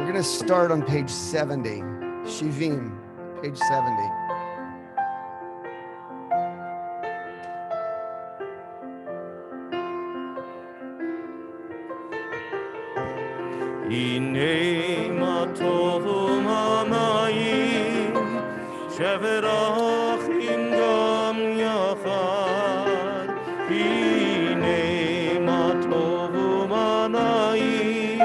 going to start on page 70, Shivim, page 70. הנה מה טוב ומה נעים, שבר אחים גם יחד. הנה מה טוב ומה נעים,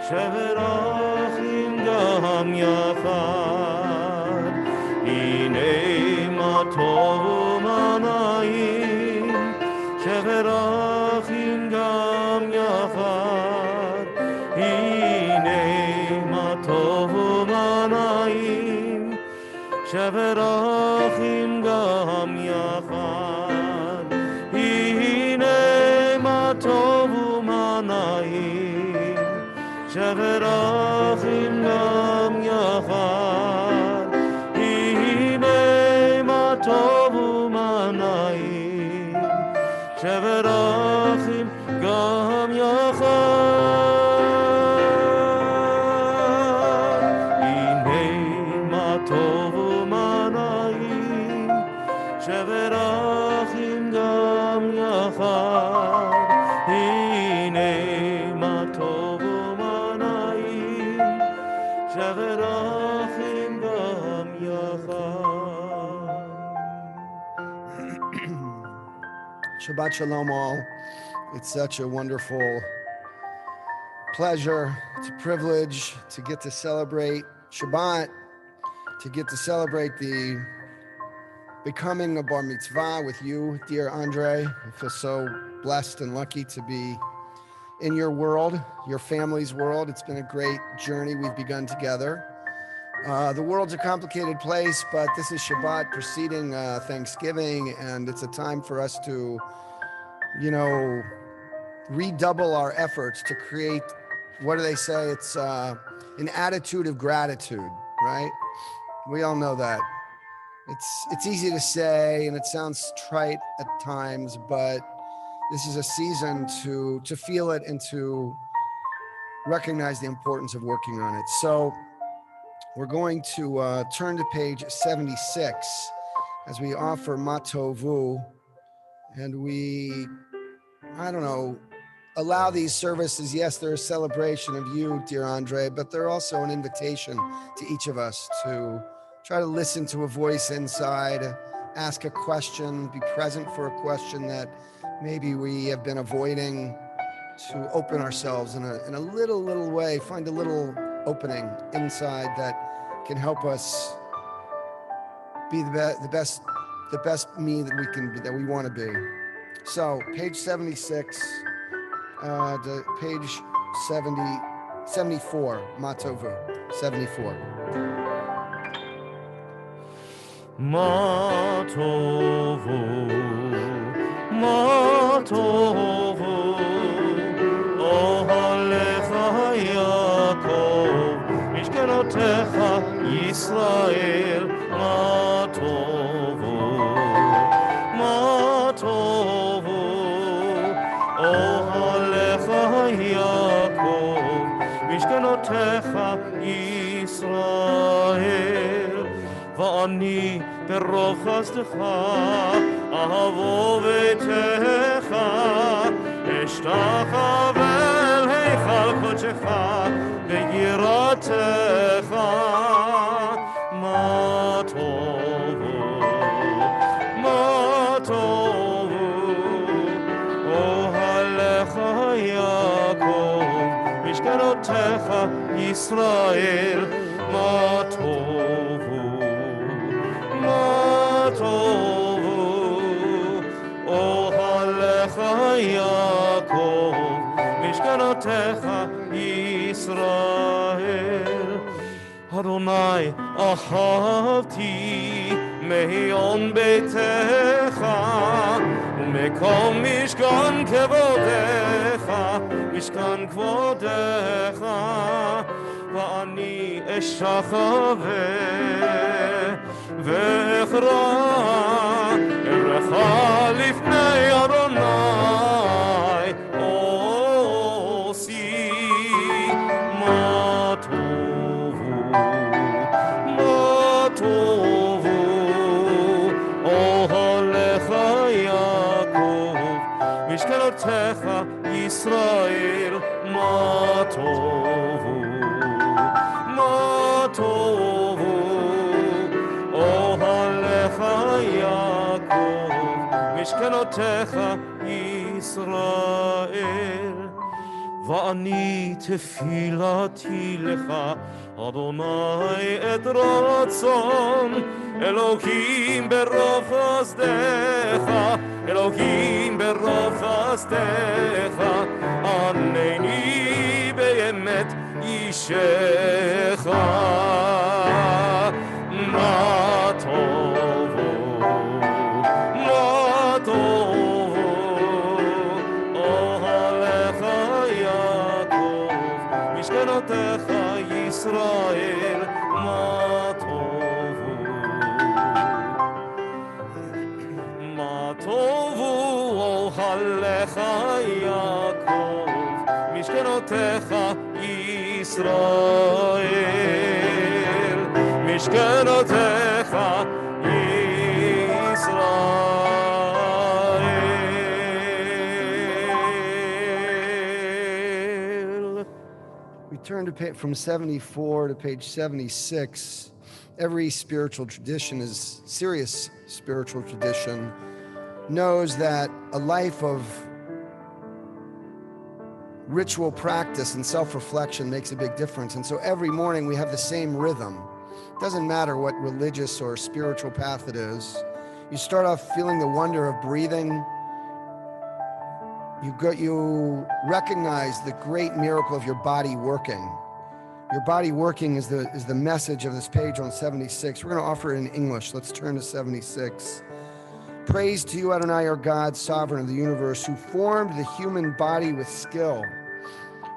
שבר אחים גם יחד. הנה מה טוב ומה נעים, שבר אחים גם יחד. הנה מה טוב ומה נעים, שבר אחים גם יחד. הנה מה טוב ומה נעים, שבר אחים גם יחד. הנה מה טוב ומה נעים, שבר אחים גם יחד. טוב ומה נעים, שבר אחים גם יחד. הנה מה טוב ומה נעים, שבר אחים גם יחד. Shabbat Shalom all. It's such a wonderful pleasure, it's a privilege to get to celebrate Shabbat, to get to celebrate the becoming a bar mitzvah with you, dear Andre. I feel so blessed and lucky to be in your world, your family's world. It's been a great journey we've begun together. The world's a complicated place, but this is Shabbat preceding Thanksgiving, and it's a time for us to, redouble our efforts to create, what do they say? It's an attitude of gratitude, right? We all know that. It's easy to say, and it sounds trite at times, but this is a season to feel it and to recognize the importance of working on it. So we're going to turn to page 76 as we offer Matovu, and we, allow these services. Yes, they're a celebration of you, dear Andre, but they're also an invitation to each of us to try to listen to a voice inside, ask a question, be present for a question that maybe we have been avoiding, to open ourselves in a little way, find a little opening inside that can help us be the best me that we can be, that we want to be. So page 76, to page 74, Matovu, 74. Matovu, Matovu, Ohalecha Yaakov, Mishkenotecha Yisrael, Matovu, Matovu, Ohalecha Yaakov, Mishkenotecha Yisrael. ואני ברוב חסדך אהבו ביתך, אשתחווה אל היכל קודשך ביראתך. מה טובו, מה טובו, אוהלך יעקב, משכנותיך ישראל. מה טובו, טובו, אוהלך יעקב, משכנותיך ישראל. אדוני אהבתי מעיון ביתך, ומקום משכן כבודך, משכן כבודך. ואני אשחווה ואכרע אליך לפני אדוני עושי. מה טוב משכנותיך ישראל, מה טובו, מה טובו, אוהליך יעקב, משכנותיך ישראל. ואני תפילתי לך, אדוני את רצון, אלוהים ברוב חסדך, אלוהים ברוב חסדך, ענני באמת אישך. מה טובו, מה טובו, אוהליך יעקב, משכנותיך ישראל, מה טובו, מה טובו, אוהליך יעקב, משכנותיך ישראל, משכנותיך ישראל. We turn to from 74 to page 76. Every spiritual tradition is serious spiritual tradition knows that a life of ritual practice and self-reflection makes a big difference. And so every morning we have the same rhythm. It doesn't matter what religious or spiritual path it is. You start off feeling the wonder of breathing. You recognize the great miracle of your body working. Your body working is the message of this page on 76. We're going to offer it in English. Let's turn to 76. Praise to you, Adonai, our God, sovereign of the universe, who formed the human body with skill,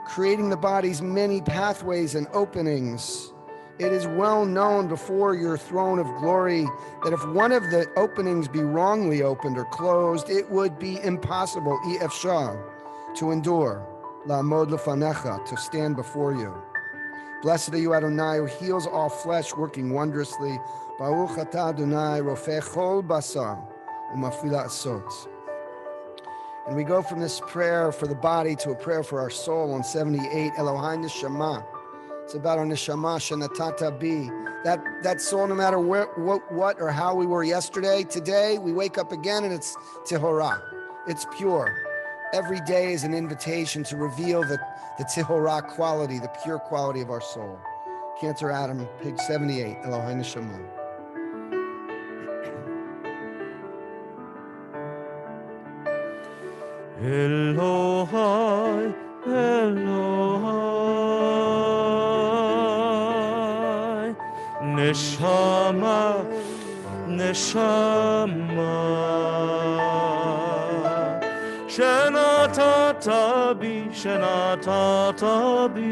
creating the body's many pathways and openings. It is well known before your throne of glory that if one of the openings be wrongly opened or closed, it would be impossible, efshar, to endure, la'amod lefanecha, to stand before you. Blessed are you, Adonai, who heals all flesh, working wondrously. Baruch atah Adonai, rofeh chol basar, umafila asot. And we go from this prayer for the body to a prayer for our soul on 78, Elohai Neshama. It's about our Neshama, Shenatata Bi. That soul, no matter what or how we were yesterday, today we wake up again and it's Tehorah. It's pure. Every day is an invitation to reveal the Tehorah quality, the pure quality of our soul. Cantor Adam, page 78, Elohai Neshama. Elohai, Elohai, Neshama, Neshama, Shenatata bi, Shenatata bi,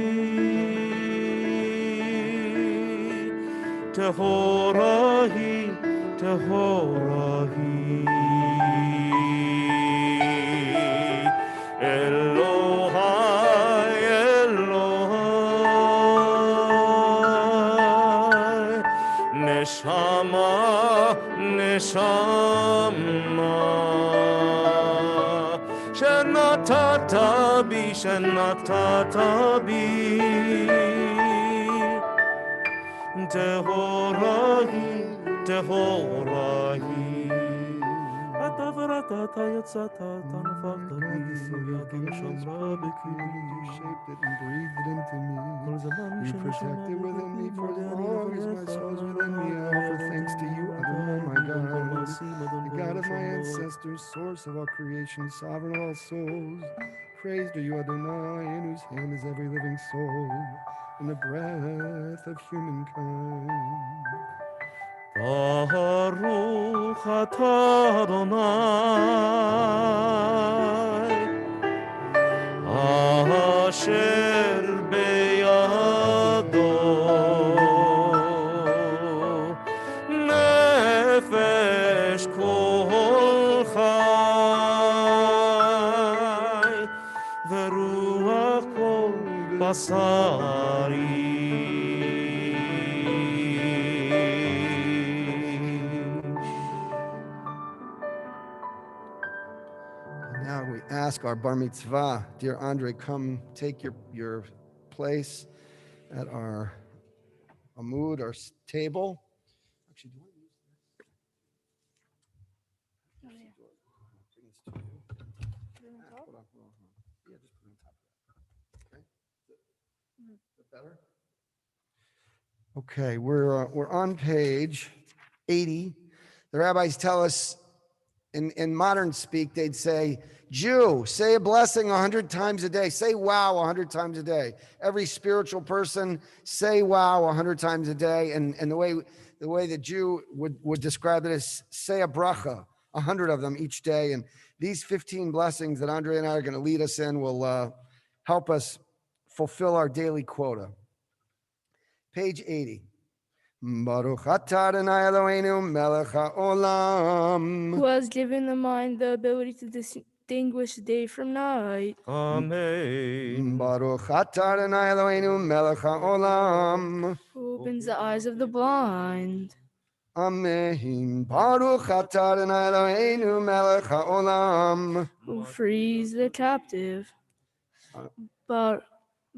Tehorahi, Tehorahi. Elohai, Elohai, Neshama, Neshama, Shenatata bi, Shenatata bi, Tehorahi, Tehorahi. Atavarata yatsata tanafata bi, Yagimshamra beki. You shaped it and breathed it into me. You protect it within me for as long as my soul is within me. I offer thanks to you, Adonai, my God, the God of my ancestors, source of all creation, sovereign of all souls. Praise to you, Adonai, in whose hand is every living soul, and the breath of humankind. Baruch atah Adonai, asher beyado nefesh kol chai veruach kol basari. Now we ask our bar mitzvah. Dear Andre, come take your place at our amud, our table. Actually, do you want to use this? Oh, yeah. Bring this to you. Put it on top? Hold on. Yeah, just put it on top of that. Okay. Is that better? Okay, we're on page 80. The rabbis tell us in modern speak, they'd say, Jew, say a blessing 100 times a day. Say wow 100 times a day. Every spiritual person, say wow 100 times a day. And the way the Jew would describe it is say a bracha, 100 of them each day. And these 15 blessings that Andre and I are going to lead us in will help us fulfill our daily quota. Page 80. Baruch atah Adonai Eloheinu melech haolam. Who has given the mind the ability to distinguish day from night. Amen. Baruch atah Adonai Eloheinu melech haolam. Who opens the eyes of the blind. Amen. Baruch atah Adonai Eloheinu melech haolam. Who frees the captive.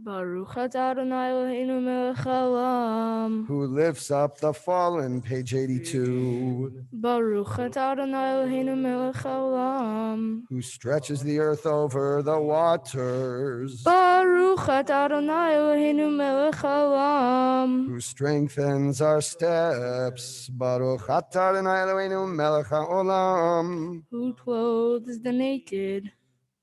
Baruch atah Adonai Eloheinu melech haolam. Who lifts up the fallen, page 82. Baruch atah Adonai Eloheinu melech haolam. Who stretches the earth over the waters. Baruch atah Adonai Eloheinu melech haolam. Who strengthens our steps. Baruch atah Adonai Eloheinu melech haolam. Who clothes the naked.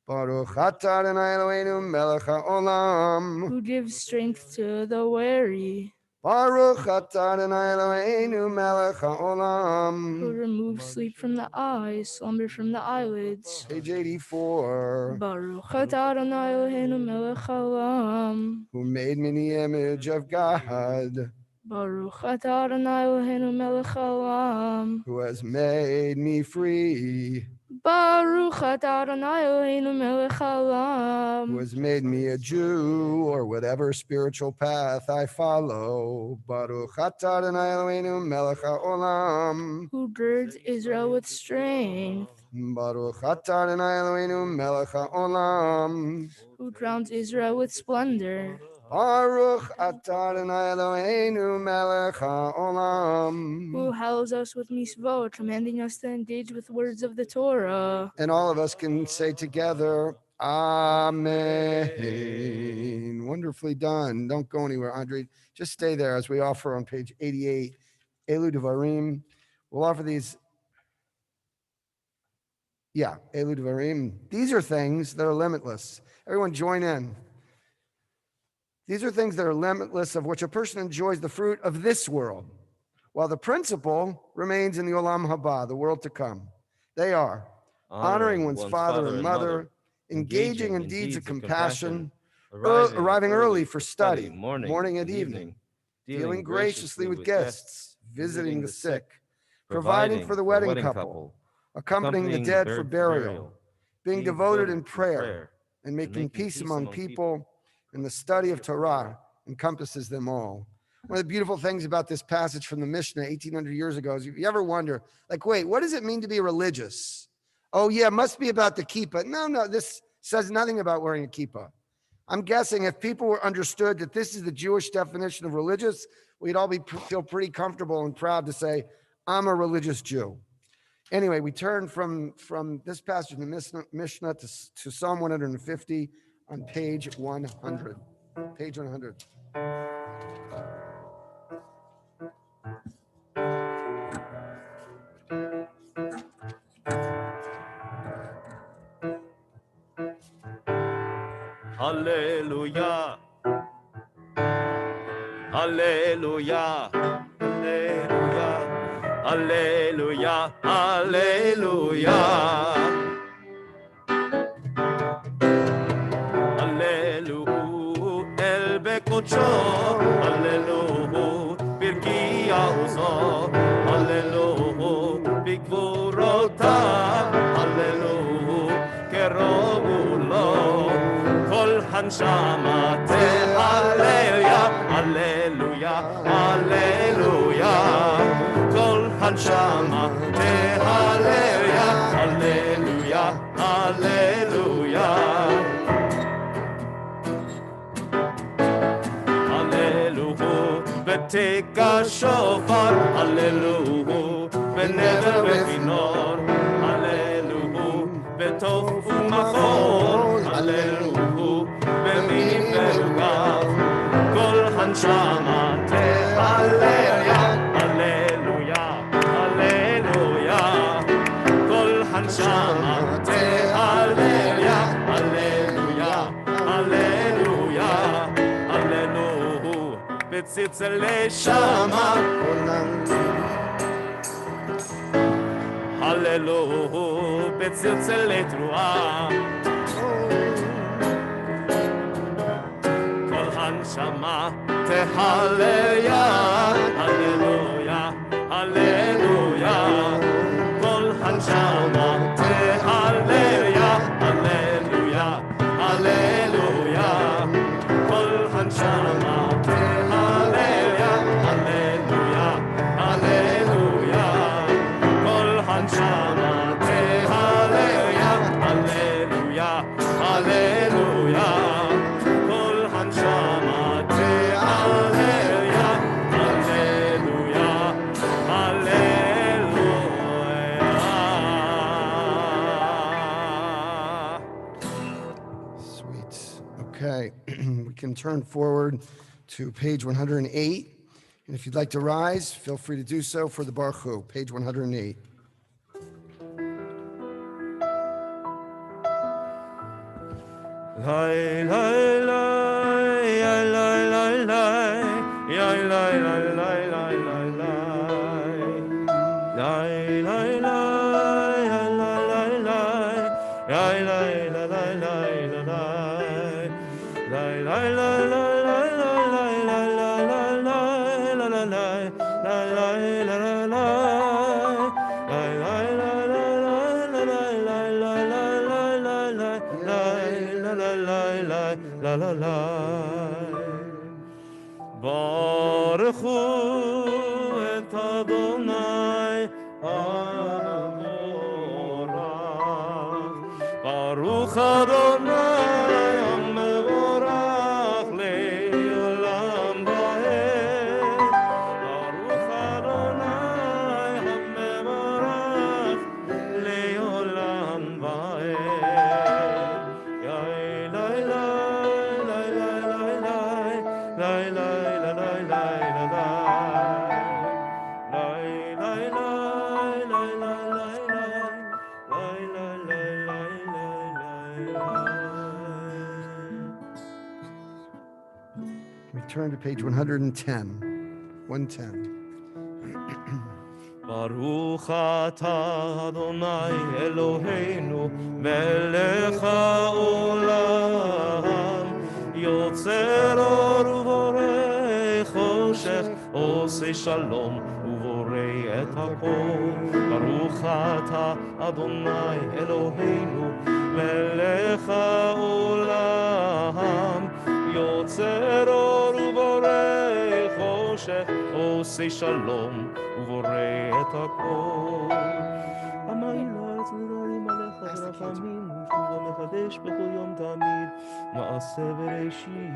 Baruch atah Adonai Eloheinu melech haolam. Who gives strength to the weary. Baruch atah Adonai Eloheinu melech Who haolam. removes sleep from the eyes, slumber from the eyelids. Page 84. Baruch atah Adonai Eloheinu melech haolam. Who made me in the image of God. Baruch atah Adonai Eloheinu melech haolam. Who has made me free. Baruch atah Adonai Eloheinu melech Who haolam. has made me a Jew, or whatever spiritual path I follow. Baruch atah Adonai Eloheinu melech haolam. Who girds Israel with strength. Baruch atah Adonai Eloheinu melech haolam. Who crowns Israel with splendor. Baruch atah Adonai Eloheinu melech haolam. Who hallows us with mitzvot, commanding us to engage with words of the Torah. And all of us can say together, Amen. Wonderfully done. Don't go anywhere, Andre. Just stay there as we offer on page 88, Elu Devarim. We'll offer these. Yeah, Elu Devarim. These are things that are limitless. Everyone join in. These are things that are limitless, of which a person enjoys the fruit of this world, while the principle remains in the Olam Haba, the world to come. They are honoring one's father and mother, engaging in deeds of compassion, arriving early for study, morning and evening, dealing graciously with guests, visiting the sick, providing for the wedding couple, accompanying the dead for burial, being devoted in prayer, and making peace among people. And the study of Torah encompasses them all. One of the beautiful things about this passage from the Mishnah 1800 years ago is, if you ever wonder, like, wait, what does it mean to be religious? Oh, yeah, it must be about the kippah. No, this says nothing about wearing a kippah. I'm guessing if people were understood that this is the Jewish definition of religious, we'd all feel pretty comfortable and proud to say, I'm a religious Jew. Anyway, we turn from this passage in the Mishnah to Psalm 150 on page 100. Page 100. Hallelujah. Hallelujah. Hallelujah. Hallelujah. Hallelujah. Hallelujah, birkia uzo, Hallelujah, bigvurota, Hallelujah, kerogulo, kol hanshama te Hallelujah, Hallelujah, Hallelujah, kol hanshama te Hallelujah, Hallelujah, Hallelujah. ותקע שופר, הללוהו, ונבל וכינור, הללוהו, וטוף ומחור, הללוהו, ומינים ורוגב, כל הנשמה תהלליה, הללויה, הללויה, כל הנשמה תהלליה, הללויה, הללויה, הללוהו, בצלצלי שמה, הללוהו, בצלצלי תרועה, כל הנשמה תהלליה, הללויה, הללויה, כל הנשמה תהלליה, הללויה, הללויה, כל הנשמה תהלליה, הללויה, הללויה, כל הנשמה תהלליה, הללויה, הללויה, כל הנשמה תהלליה, הללויה, הללויה. Sweet. Okay, we can turn forward to page 108. And if you'd like to rise, feel free to do so for the Baruch Hu, page 108. Lai lai lai, lai lai lai lai, lai lai lai lai lai lai lai, lai lai lai, lai lai lai, lai lai lai lai lai lai, lai lai lai lai la la la. Baruch hu et Adonai hamevorach. Baruch Adonai hamevorach le'olam va'ed. Baruch Adonai hamevorach le'olam va'ed. Yai lai lai lai lai lai lai lai lai lai lai lai lai lai We turn to page 110. 110. Baruch atah Adonai Eloheinu melech haolam yotzer or uvorei choshech osei shalom uvorei et hakol. Baruch atah Adonai Eloheinu melech haolam yotzer or uvorei choshech osei shalom uvorei et hakol. המים לארץ ונעלים עליך ברחמים ושוב מחדש בכל יום תמיד מעשה בראשית.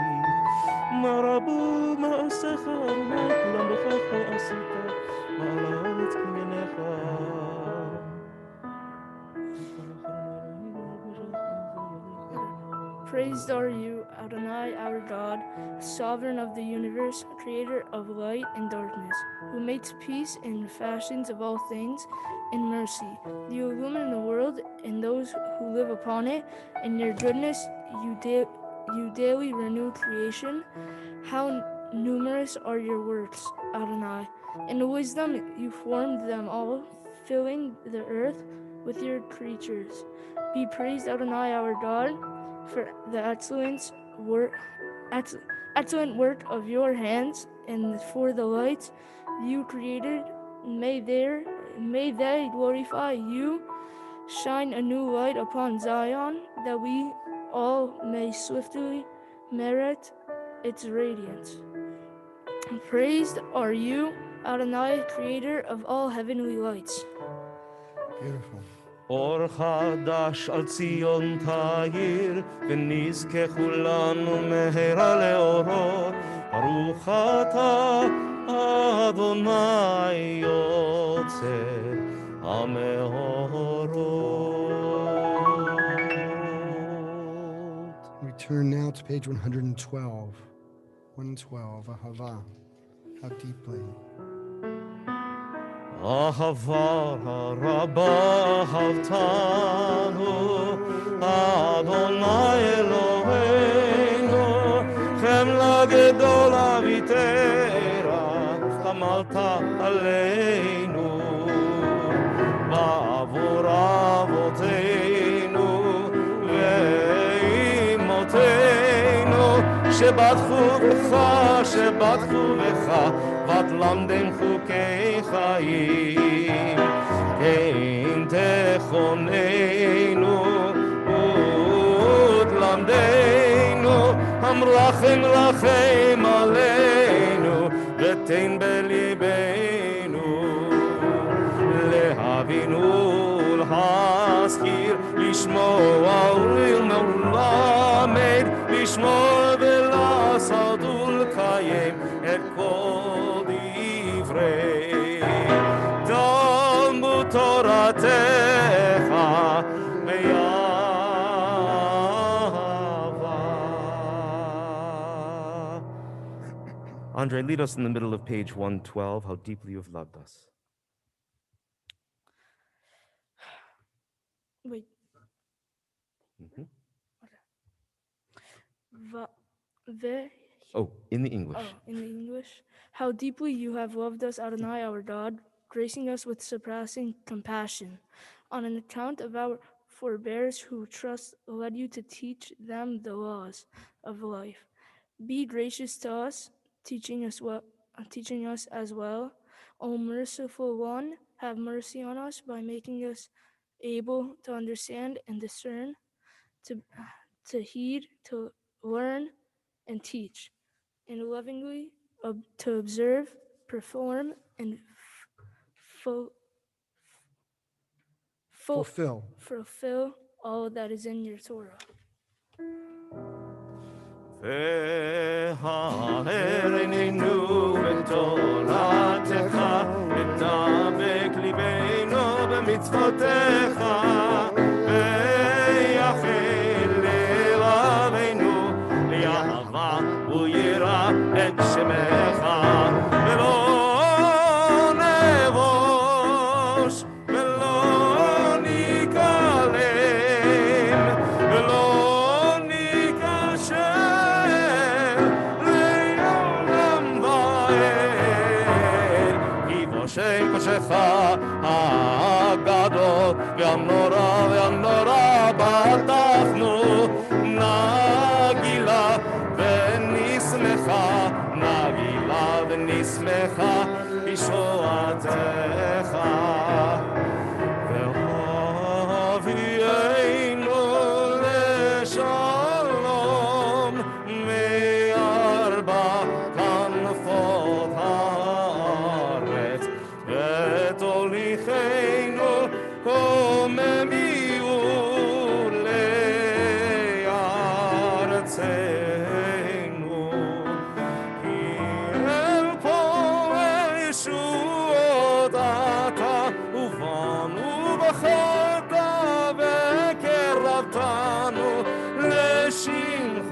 מה רבו מעשיך אדוני כולם בכך עשית ועל הארץ קנייניך. Praised are you, Adonai, our God, sovereign of the universe, creator of light and darkness, who makes peace and fashions of all things in mercy. You illumine the world and those who live upon it. In your goodness, you daily renew creation. How numerous are your works, Adonai. In wisdom you formed them all, filling the earth with your creatures. Be praised, Adonai, our God, for the excellent work of your hands, and for the lights you created. May they glorify you. Shine a new light upon Zion, that we all may swiftly merit its radiance. Praised are you, Adonai, creator of all heavenly lights. Beautiful. אור חדש על ציון תאיר, ונזכה כולנו מהרה לאורו. ברוך אתה אדוני יוצא המאורות. We turn now to page 112. 112, Ahava. How deeply. אהבה הרבה אהבתנו, אדוני אלוהינו, חמלה גדולה ויתרה, חמלת עלינו, בעבור אבותינו ואימותינו, שבטחו בך, ותלמדם חוקי חיים, כן תכוננו ותלמדנו, המרחם רחם עלינו, ותן בליבנו, להבין ולהזכיר, לשמוע וללמד, לשמור ולעשות ולקיים את כל דברי תלמוד תורתך באהבה. Andre, lead us in the middle of page 112, how deeply you've loved us. Wait. Oh, in the English. Oh, in the English. How deeply you have loved us, Adonai, our God, gracing us with surpassing compassion. On an account of our forebears who trust led you to teach them the laws of life. Be gracious to us, teaching us as well. O merciful one, have mercy on us by making us able to understand and discern, to heed, to learn, and teach, and lovingly to observe, perform, and fulfill all that is in your Torah. והאר עינינו בתורתך, ודבק ליבנו במצוותיך, ויחל לבבינו לאהבה וליראה את שמך, ולא נבוש ולא ניכלם ולא ניכשל לעולם ועד, כי בושי קודשך הגדול והנורא בטחנו, נגילה ונשמחה בישועתך, והביאנו לשלום מארבע כנפות הארץ, ותוליכנו קוממיו לארצנו, כי אל פה ישועות אתה, ובנו בחרת וקרבתנו לשמך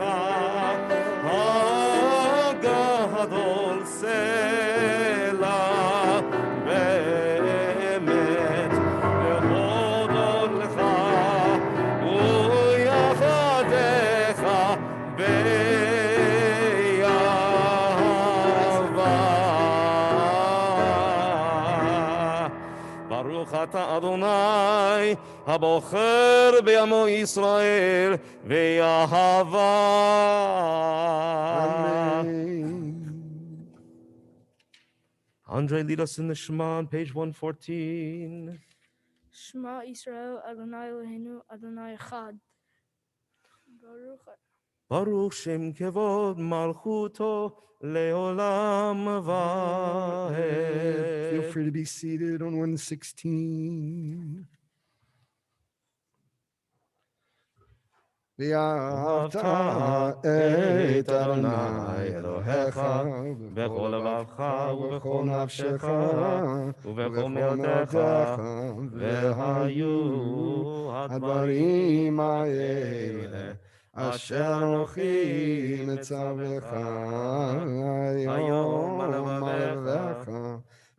הגדול, סלע באמת להודות לך ויחדך באהבה. ברוך אתה אדוני הבוחר בעמו ישראל ואהבה. Andre, lead us in the Shema on page 114. Shema Israel, Adonai Eloheinu, Adonai Echad. Baruch Shem Kevod Malchuto Leolam Vaed. Feel free to be seated on 116. ואהבת את אדוני אלוהיך בכל לבבך ובכל נפשך ובכל מאודך, והיו הדברים האלה אשר אנוכי מצווך היום על לבביך,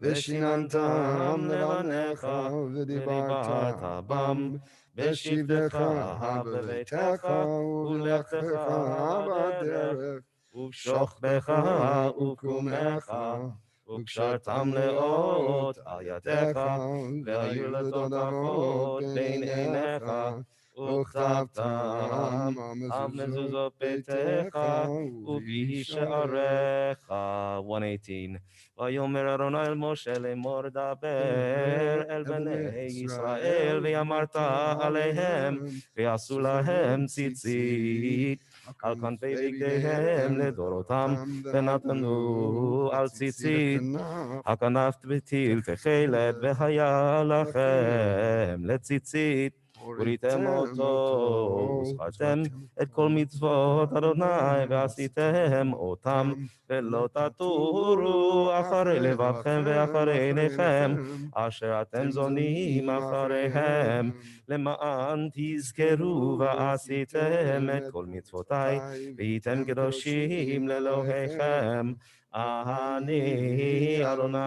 ושיננתם לבניך ודיברת בם בשבתך בביתך ולכתך בדרך ובשוכבך וקומך, וקשרתם לאות על ידיך, והיו לדודות בין עיניך, וכתבתם על מזוזות ביתך ובשעריך. 118. ויאמר אדוני אל משה לאמור דבר אל בני ישראל, ואמרת עליהם ויעשו להם ציצית על כנפי בגדיהם לדורותם, ונתנו על ציצית הכנף בתיל תכלת, והיה לכם לציצית וריתם אותו, וזכרתם את כל מצוות אדוני ועשיתם אותם, ולא תטורו אחרי לבבכם ואחרי עיניכם אשר אתם זונים אחריהם, למען תזכרו ועשיתם את כל מצוותיי והייתם קדושים לאלוהיכם. אני אדוני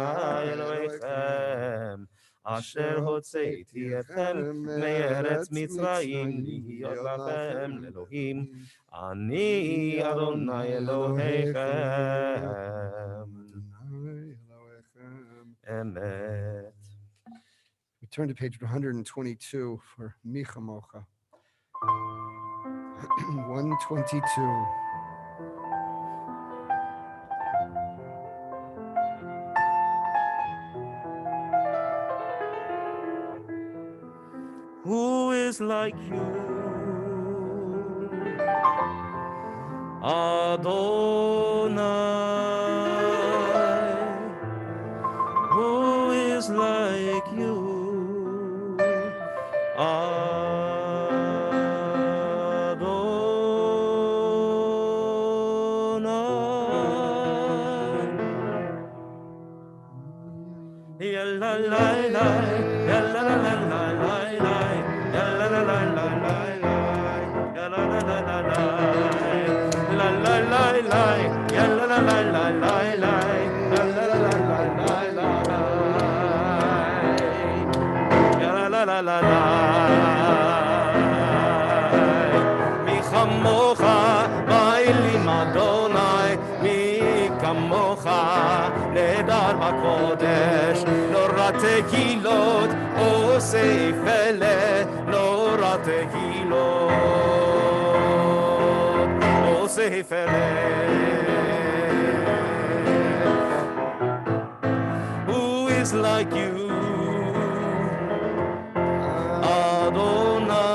אלוהיכם אשר הוצאתי אתכם מארץ מצרים להיות לכם לאלוהים. אני אדוני אלוהיכם. אמת. We turn to page 122 for Micha Mocha. 122. Who is like you, Adonai? Who is like you, Adonai? Ya la la la, ya la la la la la. מי כמוך באלים אדוני, מי כמוך נהדר בקודש, נורא תהילות עושה פלא, נורא תהילות עושה פלא. Who is like you, Adonai?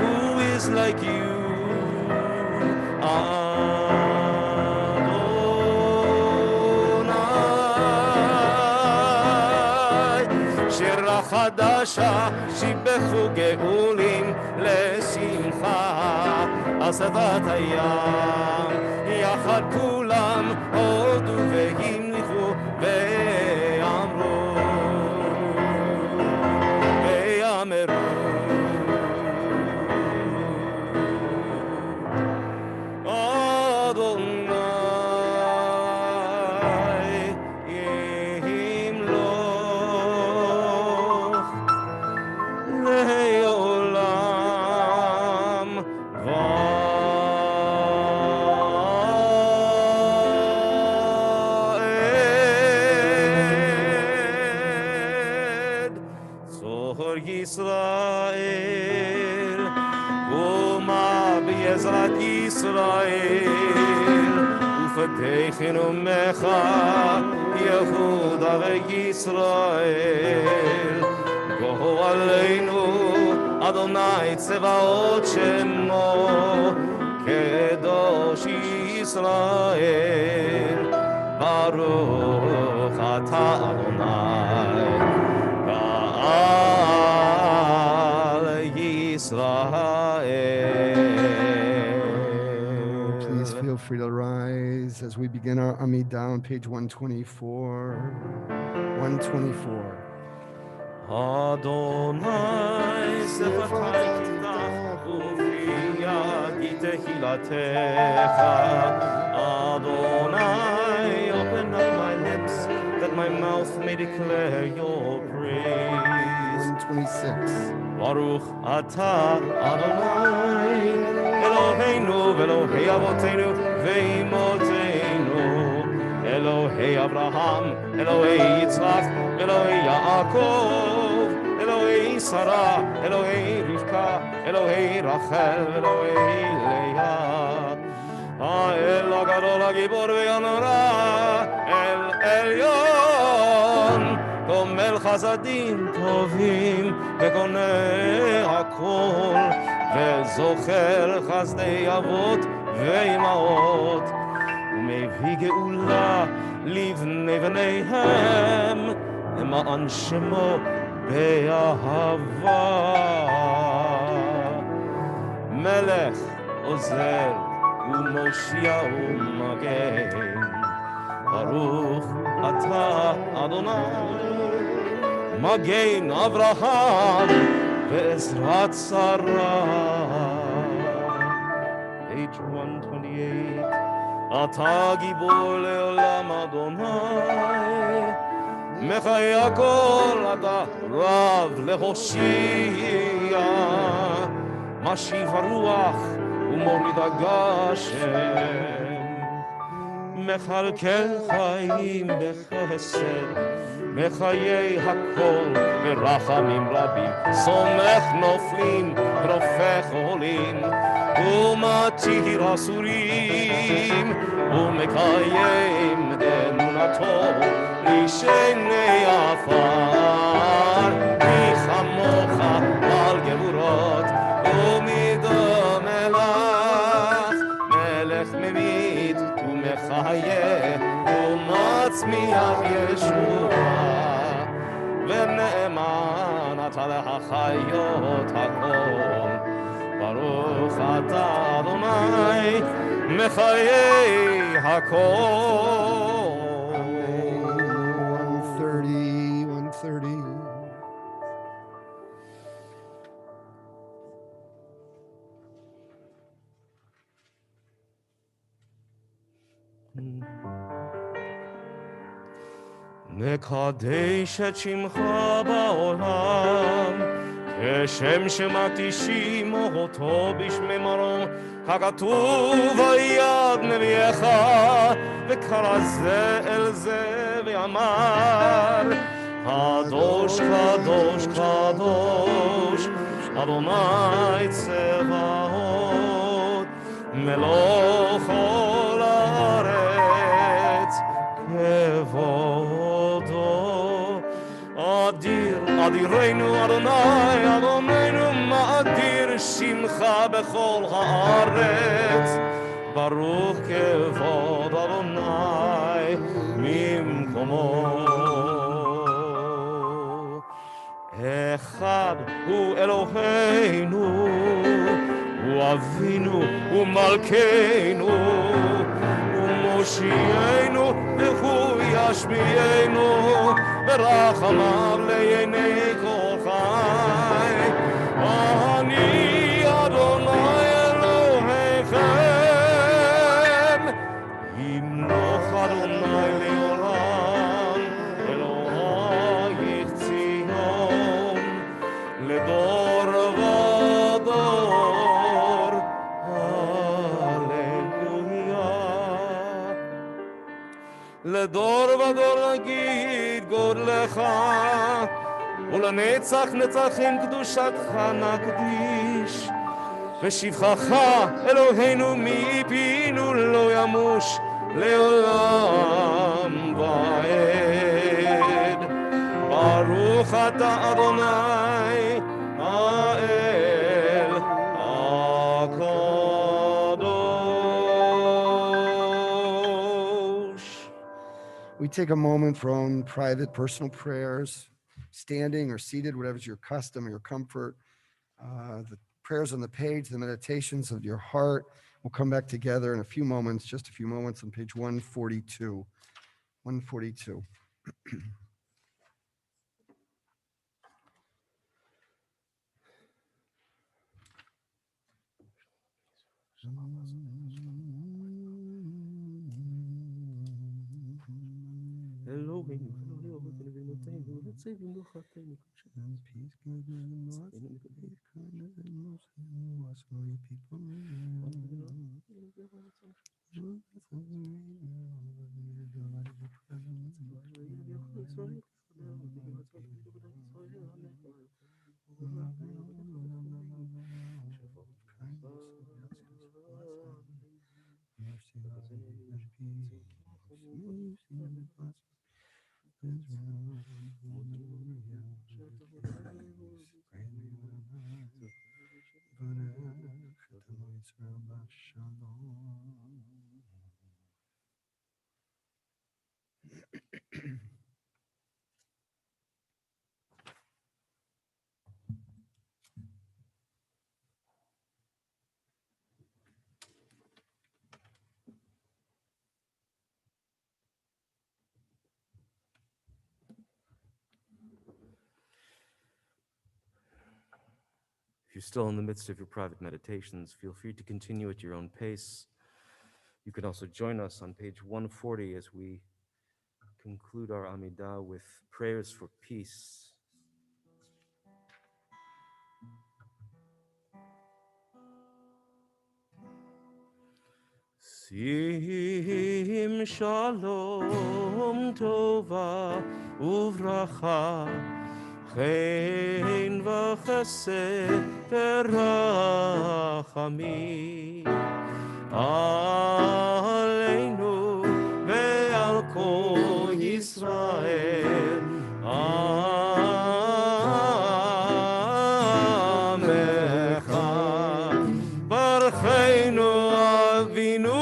Who is like you, Adonai? שירה חדשה שיבחו גאולים לשמחה על שפת הים, יחד כולם הודו והמליכו ואמרו ויאמרו אדוני ימלוך לעולם ועד. צור ישראל ומה בעזרת ישראל, ופתחן עמך יהודה וישראל. גואלנו אדוני צבאות שמו, קדוש ישראל. ברוך אתה אדוני בעל ישראל. Please Israel. feel free to rise as we begin our Amidah on page 124. 124. Adonai sefata tiftach ufi yagi tehilatecha. Adonai, open up my lips that my mouth may declare your praise. 126. Baruch atah Adonai Eloheinu v'Elohei Avoteinu v'Imotenu Elohei Abraham, Elohei Yitzchak, Elohei Yaakov, Elohei Sarah, Elohei Rivka, Elohei Rachel, Elohei Leah. האל הגדול הגיבור והנורא, אל עליון, גומל חסדים טובים וקונה הכל, וזוכר חסדי אבות ואימהות, ומביא גאולה לבני בניהם, למען שמו באהבה. מלך עוזר ומושיע ומגן, ברוך אתה אדוני, מגן אברהם ועזרת שרה. Page 128. אתה גיבור לעולם אדוני, מחי הכל אתה רב להושיע, משיב הרוח ומוריד הגשם, מחלקל חיים בחסד, בחיי הכל ברחמים רבים, סומך נופלים רופא חולים, ומתיר אסורים, ומקיים אמונתו לשני עפר, מי כמוך על גבורות ומדום מלך, מלך ממית ומחיה ומצמיח ישועה, ונאמן אתה להחיות הכל. ברוך אתה אדוני מחיי הכל. 130, 130. מקדש את שמך בעולם, כשם שמקדישים אותו בשמי מרום, הכתוב היד נביאך, וקרא זה אל זה ואמר, קדוש קדוש קדוש אדוני צבאות, מלוא כל הארץ כבודו. אדיר אדירנו אדוני אדוננו, מאדיר שמך בכל הארץ, ברוך כבוד אדוני ממקומו. אחד הוא אלוהינו, הוא אבינו ומלכנו, ומושיענו והוא ישמיענו, ברחמיו לעיני כל חי. אני אדוני אלוהיכם, ימלוך אדוני לעולם, אלוהיך ציון לדור ודור. הללויה. לדור ודור נגיד גודלך, ולנצח נצחים קדושתך נקדיש. ושבחך אלוהינו מפינו לא ימוש לעולם ועד. ברוך אתה אדוני האל הקדוש. We take a moment for own private personal prayers, standing or seated, whatever's your custom or your comfort. The prayers on the page, the meditations of your heart. We'll come back together in a few moments, just a few moments, on page 142. 142. Elohim, let's say If you're still in the midst of your private meditations, feel free to continue at your own pace. You can also join us on page 140 as we conclude our Amidah with prayers for peace. Sim shalom tova uvracha chen v'chesed terachamim aleinu ve'al kol Yisrael amecha barcheinu avinu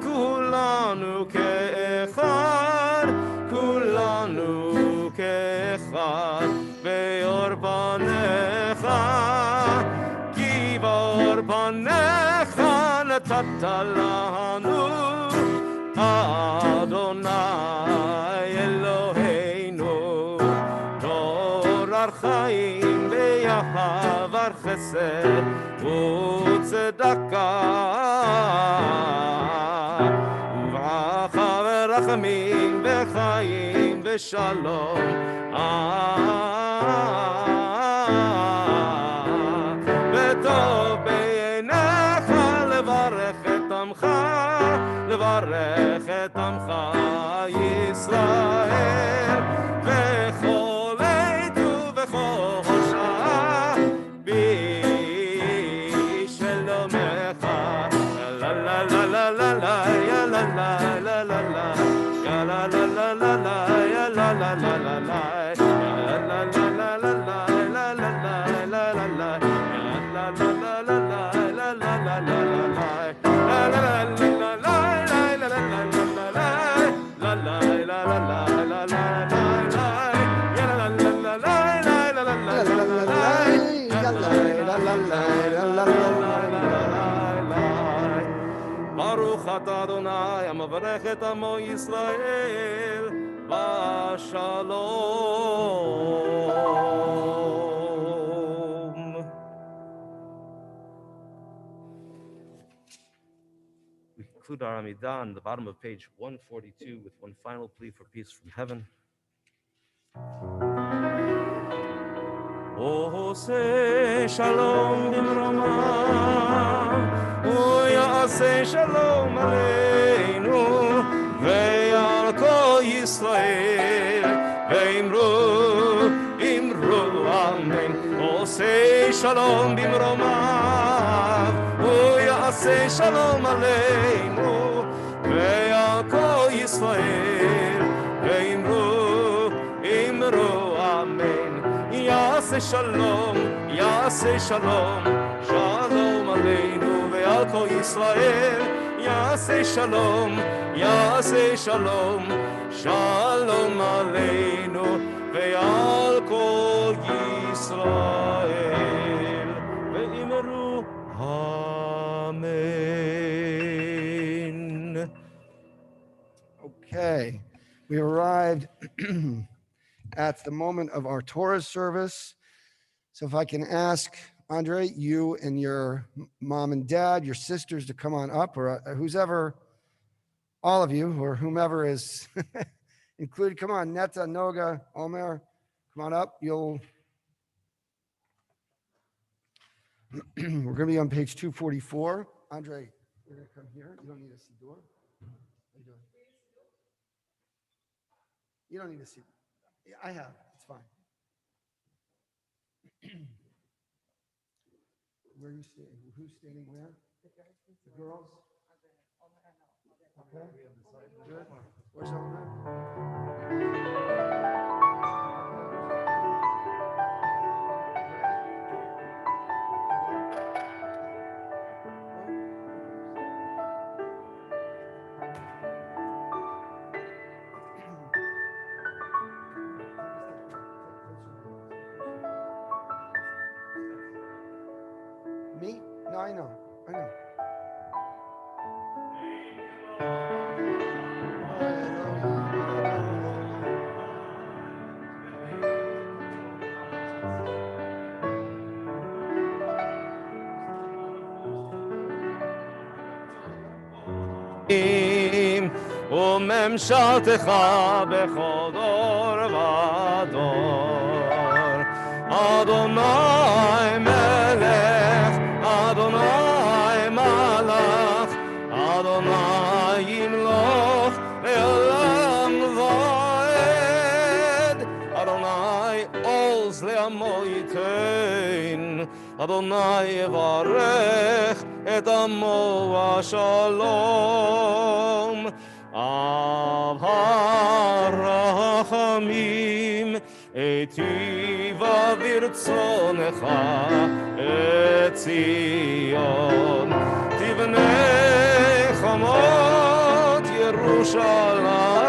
kulanu ke'echad ve'or panecha ki b'or panecha natata lanu Adonai Eloheinu Torah chaim ve'ahavar chesed u'tzedakah uvracha ve'rachamim ve'chaim ve'shalom v'tov b'einecha levarech et amcha לברך את עמך ישראל בכל עת ובכל שעה בשלומך לה לה לה לה לה לה יה לה לה לה לה לה יה לה לה לה לה לה יה לה לה לה לה לה יה לה לה לה לה לה לה לה לה לה לה יה לה לה לה לה לה לה לה לה ברוך אתה אדוני המברך את עמו ישראל בשלום. We conclude our Amidah on the bottom of page 142 with one final plea for peace from heaven. עושה שלום במרומיו, הוא יעשה שלום עלינו ועל כל ישראל, ואמרו אמן. עושה שלום במרומיו, הוא יעשה שלום עלינו ועל כל ישראל, ואמרו אמן. יעשה שלום, שלום עלינו ועל כל ישראל. יעשה שלום, שלום עלינו ועל כל ישראל. במהרו, אמן. Okay, we arrived at the moment of our Torah service. So if I can ask Andre, you and your mom and dad, your sisters to come on up, or who's ever, all of you, or whomever is included. Come on, Netta, Noga, Omer, come on up. We're going to be on page 244. Andre, you're going to come here. You don't need a siddur. How you doing? You don't need a siddur. Yeah, I have. It's fine. Where are you standing? Who's standing where? The girls? Okay. Good. Where's Omer? Me? No, I know. I know. וממשלתך בכל דור ודור. אדוני מלך, אדוני מלך, אדוני ימלוך לעולם ועד. אדוני עוז לעמו ייתן, אדוני יברך את עמו השלום. אב הרחמים, היטיבה ברצונך את ציון. תבנה חומות ירושלים,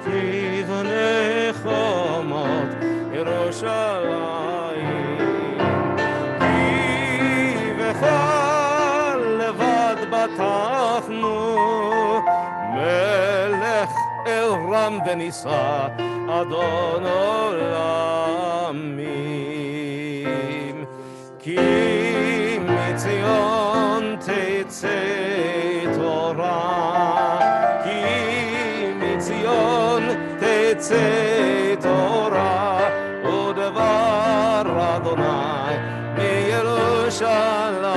תבנה חומות ירושלים. כי בכל לבד בטחנו, מלך אל רם ונישא, אדון עולמים. כי מציון תצא תורה, כי מציון תצא תורה, ודבר אדוני מירושלים.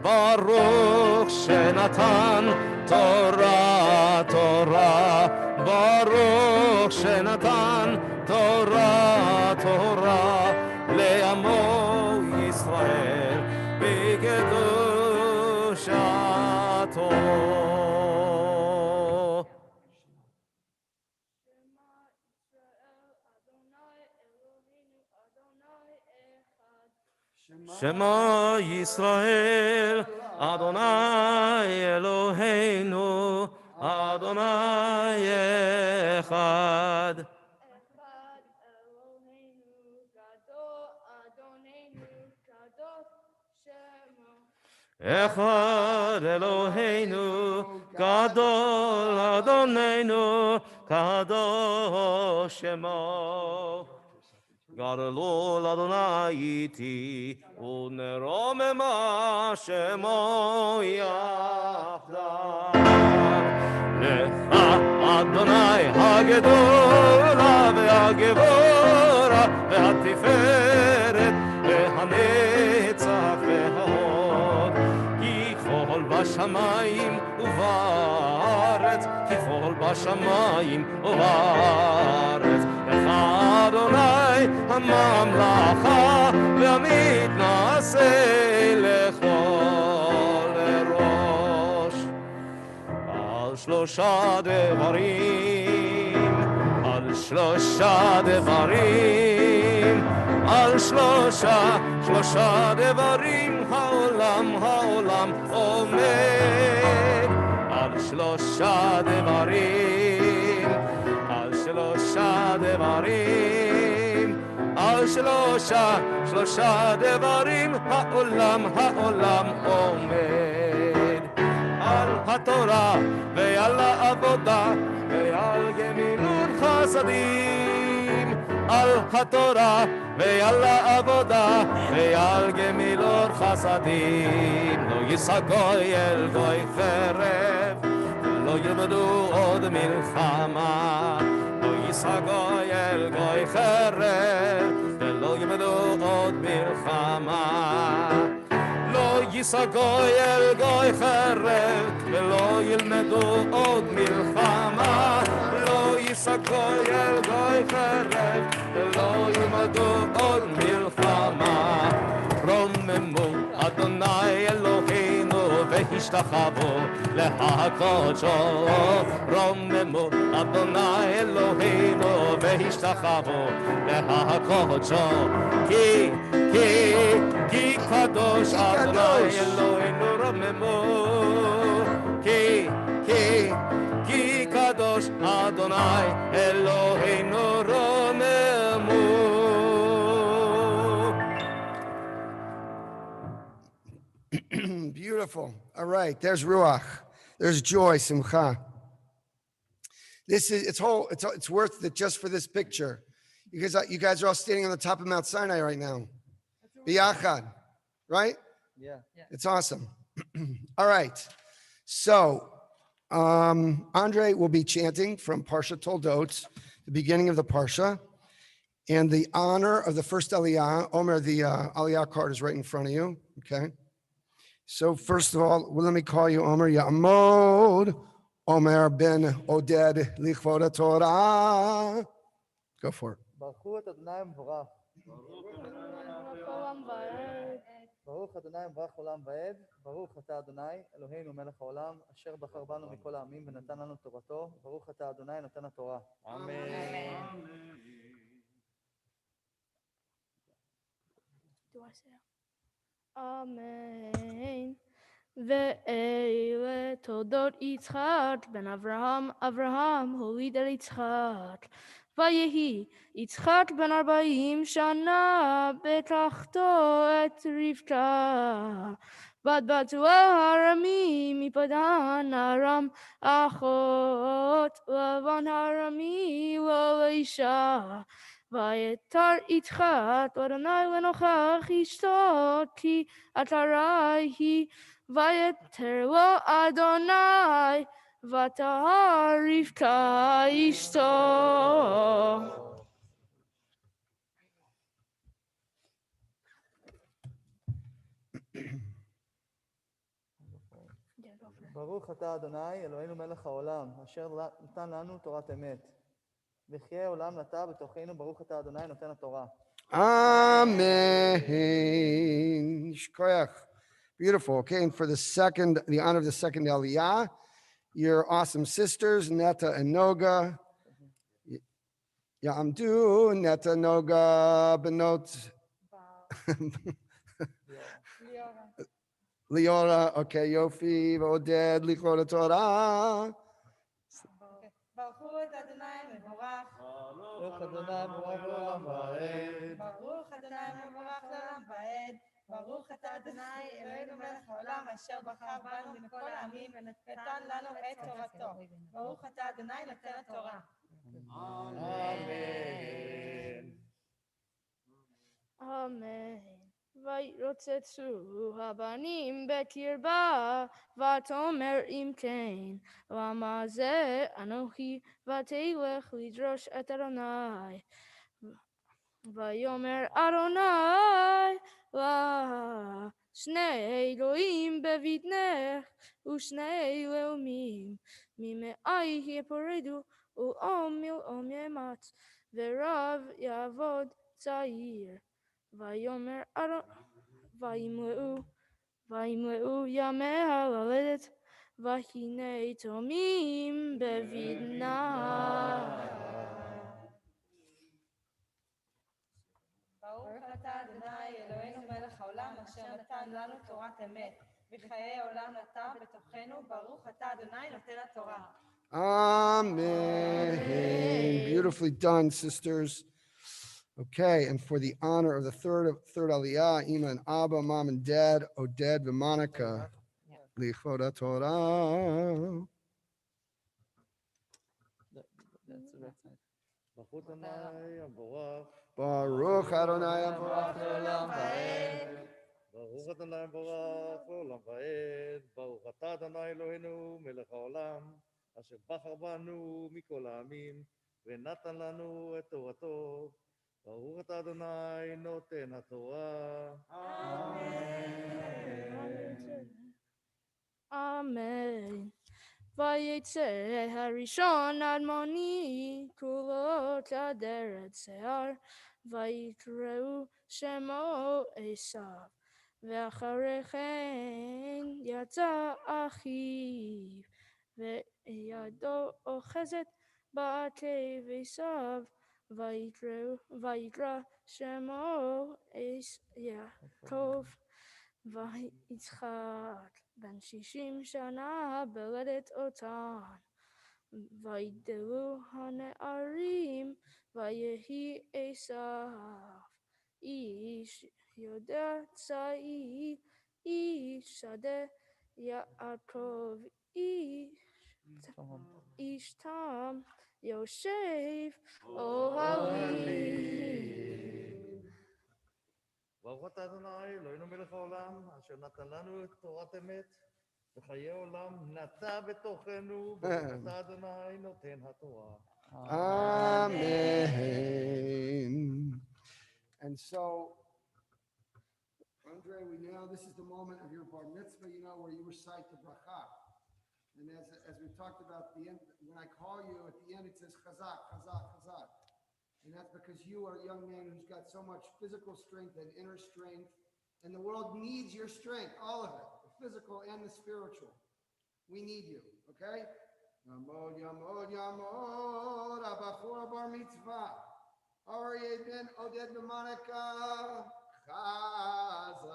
ברוך שנתן תורה תורה, ברוך שנתן תורה תורה, לעמו ישראל בקדושתו. שמע ישראל, אדוני אלוהינו, אדוני אחד. אחד אלוהינו גדול, אדוננו קדוש שמו. אחד אלוהינו גדול, אדוננו קדוש שמו. גדלו לאדוני איתי, ונרוממה שמו יחדיו. לך אדוני הגדולה והגבורה והתפארת והנצח וההוד. כי כל בשמיים ובארץ, כי כל בשמיים ובארץ. לך אדוני הממלכה והמתנשא לכל ראש. על שלושה דברים, על שלושה דברים, על שלושה דברים העולם עומד. על שלושה דברים, על שלושה דברים, על שלושה דברים העולם עומד על התורה ועל העבודה ועל גמילות חסדים על התורה ועל העבודה ועל גמילות חסדים לא יישא גוי אל גוי חרב לא ילמדו עוד מלחמה לא יישא גוי אל גוי חרב ולא ילמדו עוד מלחמה לא יישא גוי אל גוי חרב ולא ילמדו עוד מלחמה לא יישא גוי אל גוי חרב ולא ילמדו עוד מלחמה רוממו אדוני אלוהינו והשתחוו להקדשו רוממו אדוני אלוהינו והשתחוו להקדשו כי קדוש אדוני אלוהינו רוממו כי קדוש אדוני אלוהינו רוממו Beautiful. All right, there's ruach. There's joy, simcha. This is it's worth it just for this picture. Because you guys are all standing on the top of Mount Sinai right now. Biyachad, right? Yeah. It's awesome. All right. So, Andre will be chanting from Parsha Toldot, the beginning of the Parsha, and the honor of the first Aliyah. Omer, the Aliyah card is right in front of you. Okay. So first of all, let me call you Omer Ya'amod, Omer ben Oded Lichvod Torah. Go for it. ברכו את אדוני מבורך. ברוך אדוני מברך עולם ועד. ברוך אתה אדוני אלוהינו מלך העולם אשר בחר בנו מכל העמים ונתן לנו תורתו. ברוך אתה אדוני נותן התורה. אמן. Do I say Amen. ואלה תולדות יצחק בן אברהם הוליד אל יצחק. ויהי יצחק בן 40 שנה בתחתו את רבקה. בת בתואל הרמי מפדן ארם אחות לבן הרמי לא לאישה. ויתר יצחק אדוני לנוכח אשתו כי עטרה היא ויתר לו אדוני ותהר רבקה אשתו. ברוך אתה אדוני אלוהינו מלך העולם אשר נתן לנו תורת אמת. וחיי עולם נטע בתוכנו ברוך אתה אדוני נותן התורה. Amen. Shkoyach. Beautiful. Okay, and for the honor of the second Aliyah, your awesome sisters, Netta and Noga. Ya'amdu, Netta, Noga, Benot. Leora, okay, Yofi, Oded, Lichvod Torah. ברכו את אדוני מבורך. ברוך אדוני מבורך לעולם ועד. ברוך אדוני מבורך לעולם ועד. ברוך אתה אדוני אלוהינו מלך העולם אשר בחר בנו מכל העמים ונתן לנו את תורתו. ברוך אתה אדוני נותן התורה. אמן. אמן. וירוצצו הבנים בקרבה ותאמר אם כן למה זה אנוכי ותלך לדרוש את אדוני ויאמר אדוני לה שני אלוהים בבטנך ושני לאומים ממאי יפרדו ולאום מלאום ימץ ורב יעבוד צעיר ויאמר וימלאו ימיה ללדת והנה תאומים בבטנה. ברוך אתה אדוני אלוהינו מלך העולם אשר נתן לנו תורת אמת וחיי עולם נטע בתוכנו ברוך אתה אדוני נותן התורה. Amen. Beautifully done, sisters. Okay, and for the honor of the third aliyah, Ima and Abba, mom and dad, Oded and Monica, lichvod Torah. That's the right side. ברכות עיניי המבורך, Baruch Adonai ברוך Baruch לעולם ועד. ברוך אדוני המבורך לעולם ועד, ברוך אתה אדוני אלוהינו מלך העולם, אשר בחר בנו מכל העמים, ונתן לנו את תורתו. ברוך אתה אדוני נותן התורה. Amen. Vayetze harishon admoni kulot aderet se'ar vayikreu shemo Esav ואחרי כן יצא אחיו וידו אוחזת בעקב עשיו ויקרא שמו יעקב ויצחק בן 60 שנה בלדת אותן ויגדלו הנערים ויהי עשיו איש יודע צעיר איש שדה יעקב איש תם יושב אוהלים. ברוך אתה אדוני אלוהינו מלך העולם, אשר נתן לנו את תורת אמת וחיי עולם נטע בתוכנו. ברוך אתה אדוני נותן התורה. Amen. And so, Andre, we know this is the moment of your bar mitzvah, where you recite the bracha. And as we talked about, the end, when I call you at the end, it says chazak, chazak, chazak. And that's because you are a young man who's got so much physical strength and inner strength. And the world needs your strength, all of it, the physical and the spiritual. We need you, okay? Yamod, Yamod, Yamod, Abachor bar mitzvah. Aryeh ben Oded ben Monica, Chazak.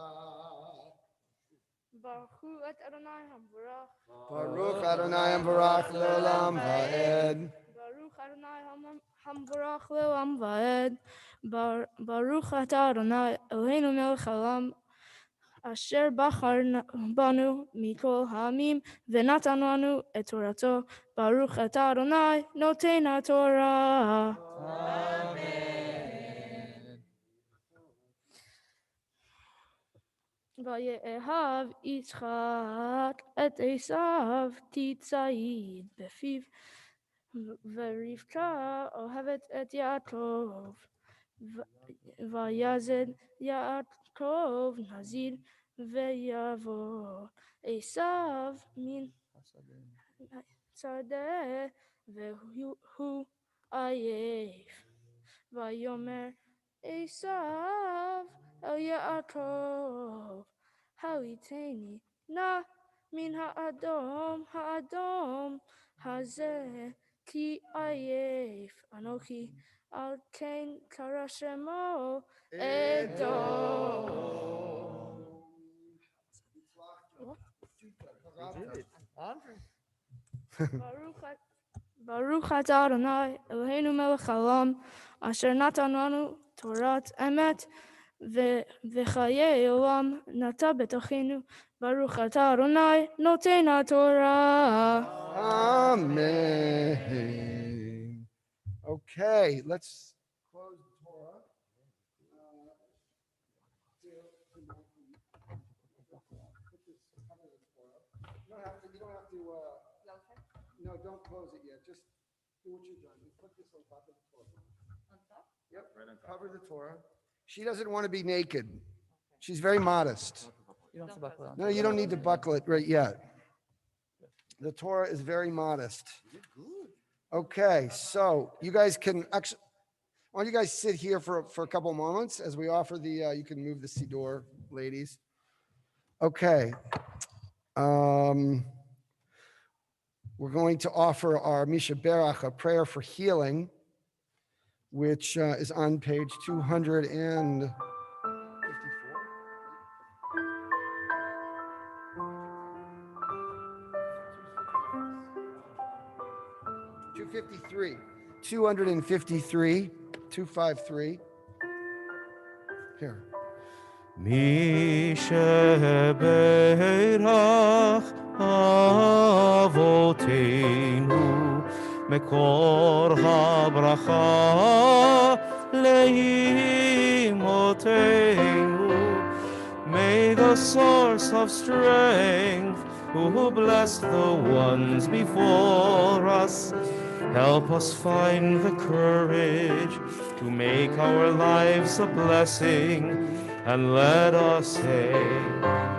Baruch et Adonai hamvorach. Baruch Adonai Baruch Leolam Vaed. Baruch Adonai hamvorach leolam vaed. Baruch atah Adonai Eloheinu melech haolam asher bachar banu mikol ha'amim ונתן לנו את תורתו. Baruch atah Adonai noten haTorah. ויאהב יצחק את עשיו כציד בפיו ורבקה אוהבת את יעקב ויזד יעקב נזיר ויבוא עשיו מן שדה והוא עייף ויאמר עשיו אל יעקב הליטני נא מן האדום הזה כי עייף אנוכי על כן קרא שמו אדום. ברוך אתה אדוני אלוהינו מלך העולם אשר נתן לנו תורת אמת וחיי עולם נטע בתוכנו. ברוך אתה אדוני נותן התורה. Amen. Okay, let's close the Torah. You don't have to, no, don't close it yet. Just do what you've done. You put this on top of the Torah. On top? Yep, cover the Torah. She doesn't want to be naked. She's very modest. You don't have to buckle on. No, you don't need to buckle it right yet. The Torah is very modest. Okay, so you guys can actually, why don't you guys sit here for a couple moments as we offer the, you can move the Siddur, ladies. Okay. We're going to offer our Misha Berach, a prayer for healing, which is on page 254. 253, 253. Here. מי שברך אבותינו מקור הברכה לאמותינו. May the source of strength who bless the ones before us help us find the courage to make our lives a blessing, and let us say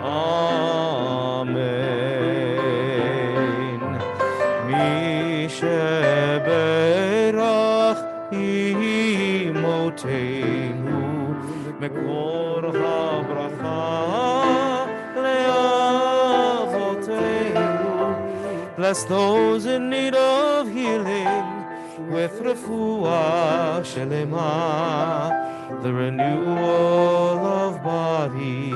Amen. Mi sheberach imotenu mekor habracha leavotenu. Bless those in need of healing with refuah shelema, the renewal of body,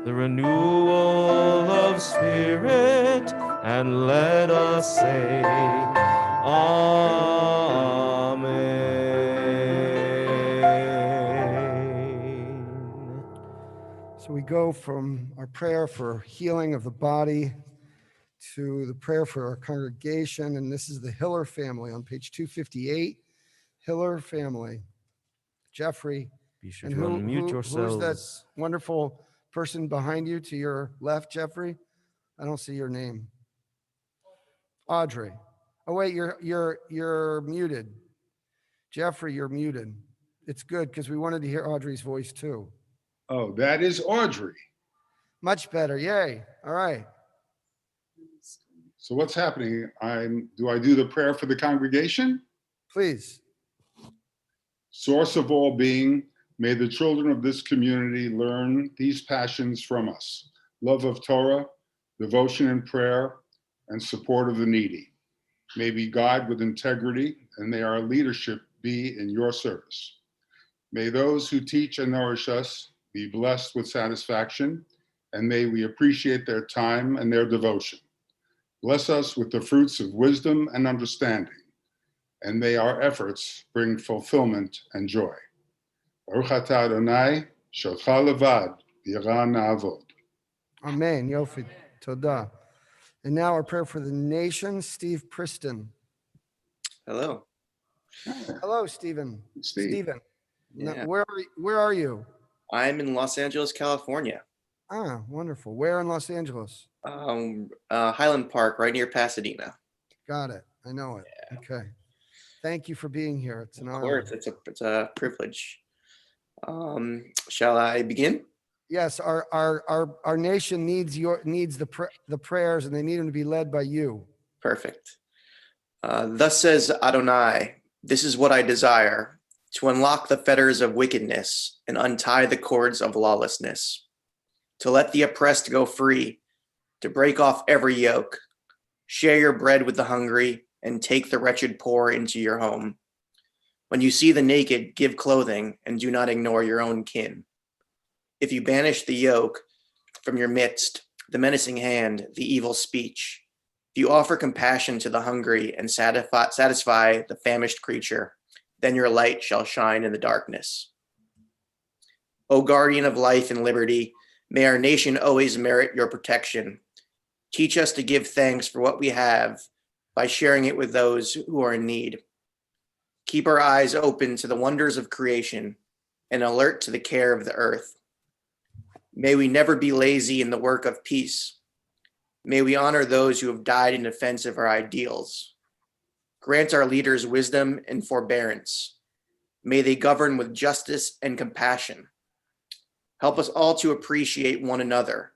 the renewal of spirit, and let us say Amen. So we go from our prayer for healing of the body to the prayer for our congregation. And this is the Hiller family on page 258. Hiller family. Jeffrey. Be sure And to unmute who's that yourselves. wonderful person behind you to your left, Jeffrey? I don't see your name. Audrey. Oh wait, you're muted. Jeffrey, you're muted. It's good because we wanted to hear Audrey's voice too. Oh, that is Audrey. Much better. Yay. All right. So what's happening? Do I do the prayer for the congregation? Please. Source of all being, may the children of this community learn these passions from us: love of Torah, devotion and prayer, and support of the needy. May we guide with integrity, and may our leadership be in your service. May those who teach and nourish us be blessed with satisfaction, and may we appreciate their time and their devotion. Bless us with the fruits of wisdom and understanding, and may our efforts bring fulfillment and joy. Baruch atah Adonai, shelcha levad, v'yira na'avod. Amen. Yofi. Todah. And now our prayer for the nation, Steve Priston. Hello. Hello, Stephen. Steve. Stephen. Now, Yeah. where are you? I'm in Los Angeles, California. Ah, wonderful. Where in Los Angeles? Highland Park, right near Pasadena. Got it. I know it. Okay. Thank you for being here. It's an Of honor. course, it's a privilege. Shall I begin? Yes, our nation needs the prayers, and they need them to be led by you. Perfect. Thus says Adonai, this is what I desire, to unlock the fetters of wickedness and untie the cords of lawlessness, to let the oppressed go free, to break off every yoke, share your bread with the hungry, and take the wretched poor into your home. When you see the naked, give clothing, and do not ignore your own kin. If you banish the yoke from your midst, the menacing hand, the evil speech, if you offer compassion to the hungry and satisfy the famished creature, then your light shall shine in the darkness. O guardian of life and liberty, may our nation always merit your protection. Teach us to give thanks for what we have by sharing it with those who are in need. Keep our eyes open to the wonders of creation and alert to the care of the earth. May we never be lazy in the work of peace. May we honor those who have died in defense of our ideals. Grant our leaders wisdom and forbearance. May they govern with justice and compassion. Help us all to appreciate one another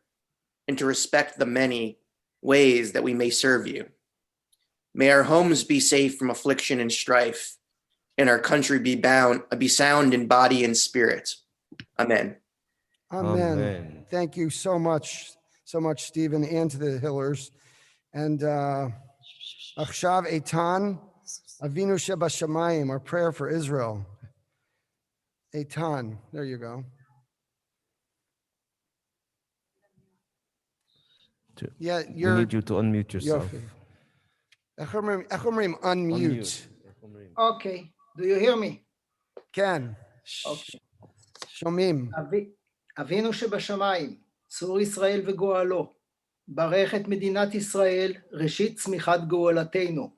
and to respect the many ways that we may serve you. May our homes be safe from affliction and strife, and our country be sound in body and spirit. Amen. Amen. Amen. Thank you so much, Stephen, and to the Hillers. And Achshav Eitan, Avinu Shebashamayim, our prayer for Israel. Eitan, there you go. Yeah, We need you to unmute yourself. Unmute. Okay. Do you hear me? Ken. Okay. שומעים. אבינו שבשמיים, צור ישראל וגואלו, ברך את מדינת ישראל, ראשית צמיחת גאולתנו.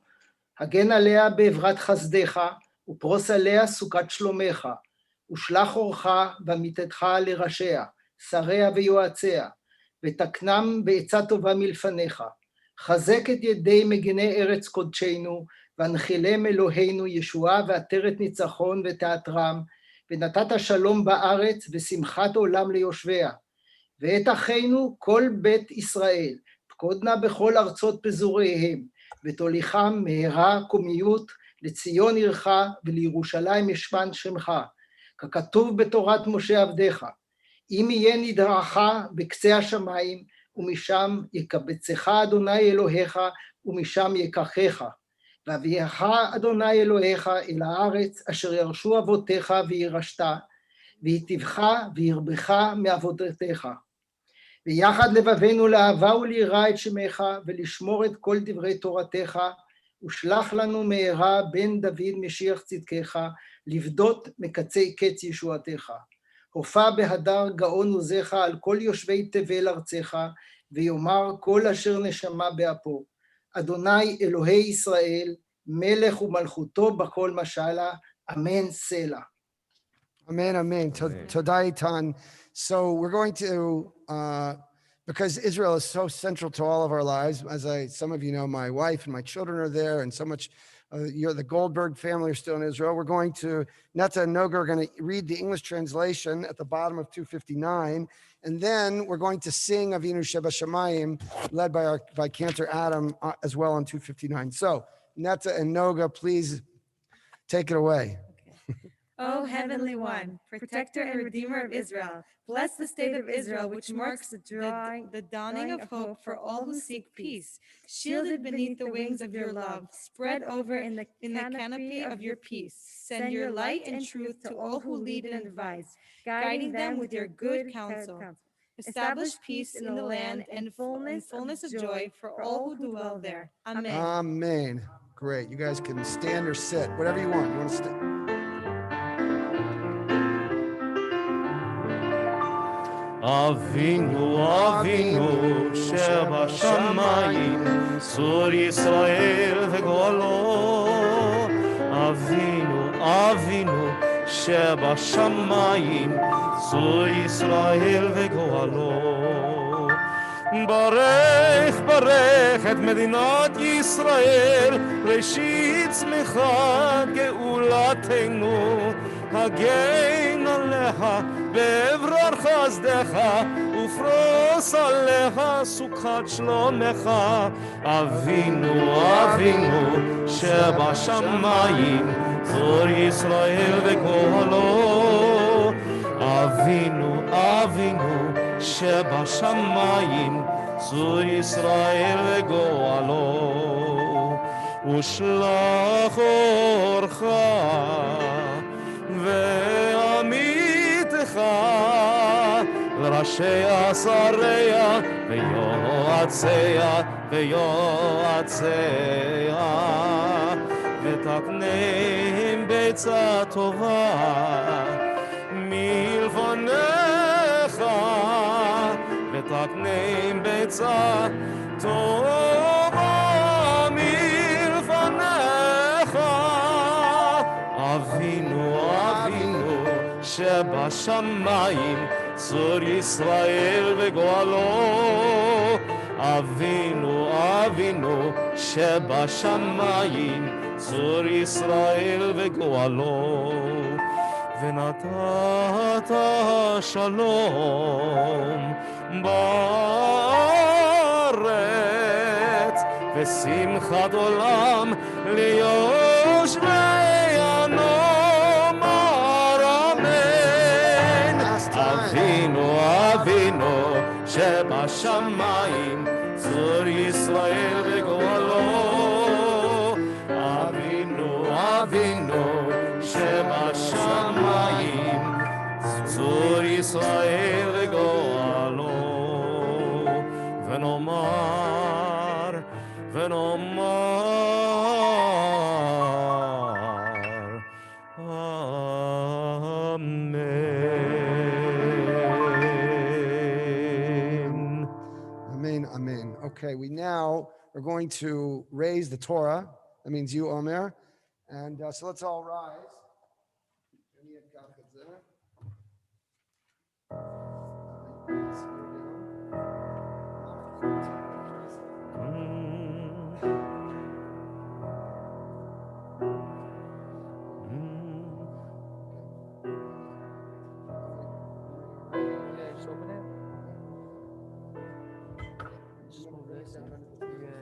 הגן עליה בעברת חסדך, ופרוס עליה סוכת שלומך, ושלח אורך ומיתתך לראשיה, שריה ויועציה, ותקנם בעצה טובה מלפניך. חזק את ידי מגני ארץ קודשנו, והנחילם אלוהינו ישועה ועטרת ניצחון ותיאטרם, ונתת שלום בארץ ושמחת עולם ליושביה. ואת אחינו כל בית ישראל, פקודנה בכל ארצות פזוריהם, ותוליכם מהרה קומיות לציון עירך ולירושלים ישמן שמך, ככתוב בתורת משה עבדיך. אם יהיה נדרך בקצה השמיים, ומשם יקבצך אדוני אלוהיך, ומשם יקחך. והביאך אדוני אלוהיך אל הארץ אשר ירשו אבותיך וירשת, והיטיבך וירבך מעבודתך. ויחד לבבינו לאהבה וליראה את שמך, ולשמור את כל דברי תורתך, ושלח לנו מהרה בן דוד משיח צדקך, לפדות מקצי קץ ישועתך. הופע בהדר גאון עוזך על כל יושבי תבל ארצך, ויאמר כל אשר נשמה באפו. אדוני אלוהי ישראל, מלך ומלכותו בכל משלה, אמן סלע. Amen, amen. Today, Tan. So we're going to, because Israel is so central to all of our lives, some of you know, my wife and my children are there, and so much, the Goldberg family are still in Israel. We're going to, Netta and Noga are going to read the English translation at the bottom of 259, and then we're going to sing Avinu Sheba Shamayim, led by Cantor Adam, as well on 259. So Netta and Noga, please take it away. O Heavenly One, Protector and Redeemer of Israel, bless the state of Israel, which marks the dawning of hope for all who seek peace. Shielded beneath the wings of your love, spread over in the canopy of your peace. Send your light and truth to all who lead and advise, guiding them with your good counsel. Establish peace in the land and fullness of joy for all who dwell there. Amen. Amen. Great. You guys can stand or sit, whatever you want. You want to stand? אבינו, אבינו, שבשמיים, צור ישראל וגואלו. אבינו, אבינו, שבשמיים, צור ישראל וגואלו. ברך, ברך את מדינת ישראל, ראשית צמיחת גאולתנו. הגן עליה בעברת חסדך, ופרוס עליה סוכת שלומך. אבינו, אבינו, שבשמיים, צור ישראל וגואלו. אבינו, אבינו, שבשמיים, צור ישראל וגואלו. ושלח אורך ועמיתך לראשיה שריה ויועציה ותקנם בעצה טובה מלפניך, ותקנם בעצה טובה מלפניך. אבינו, אבינו, שבשמיים, צור ישראל וגואלו. אבינו, אבינו, שבשמיים, צור ישראל וגואלו. ונתת שלום בארץ, ושמחת עולם ליושביה, נאמר אמן. אבינו, אבינו, שבשמיים, צור ישראל וגואלו. אבינו, אבינו, שבשמיים, צור ישראל וגואלו. ונאמר, ונאמר, אמן. Okay, we now are going to raise the Torah. That means you, Omer. And so let's all rise. Yeah, just open it. Just move this. Yeah, yeah.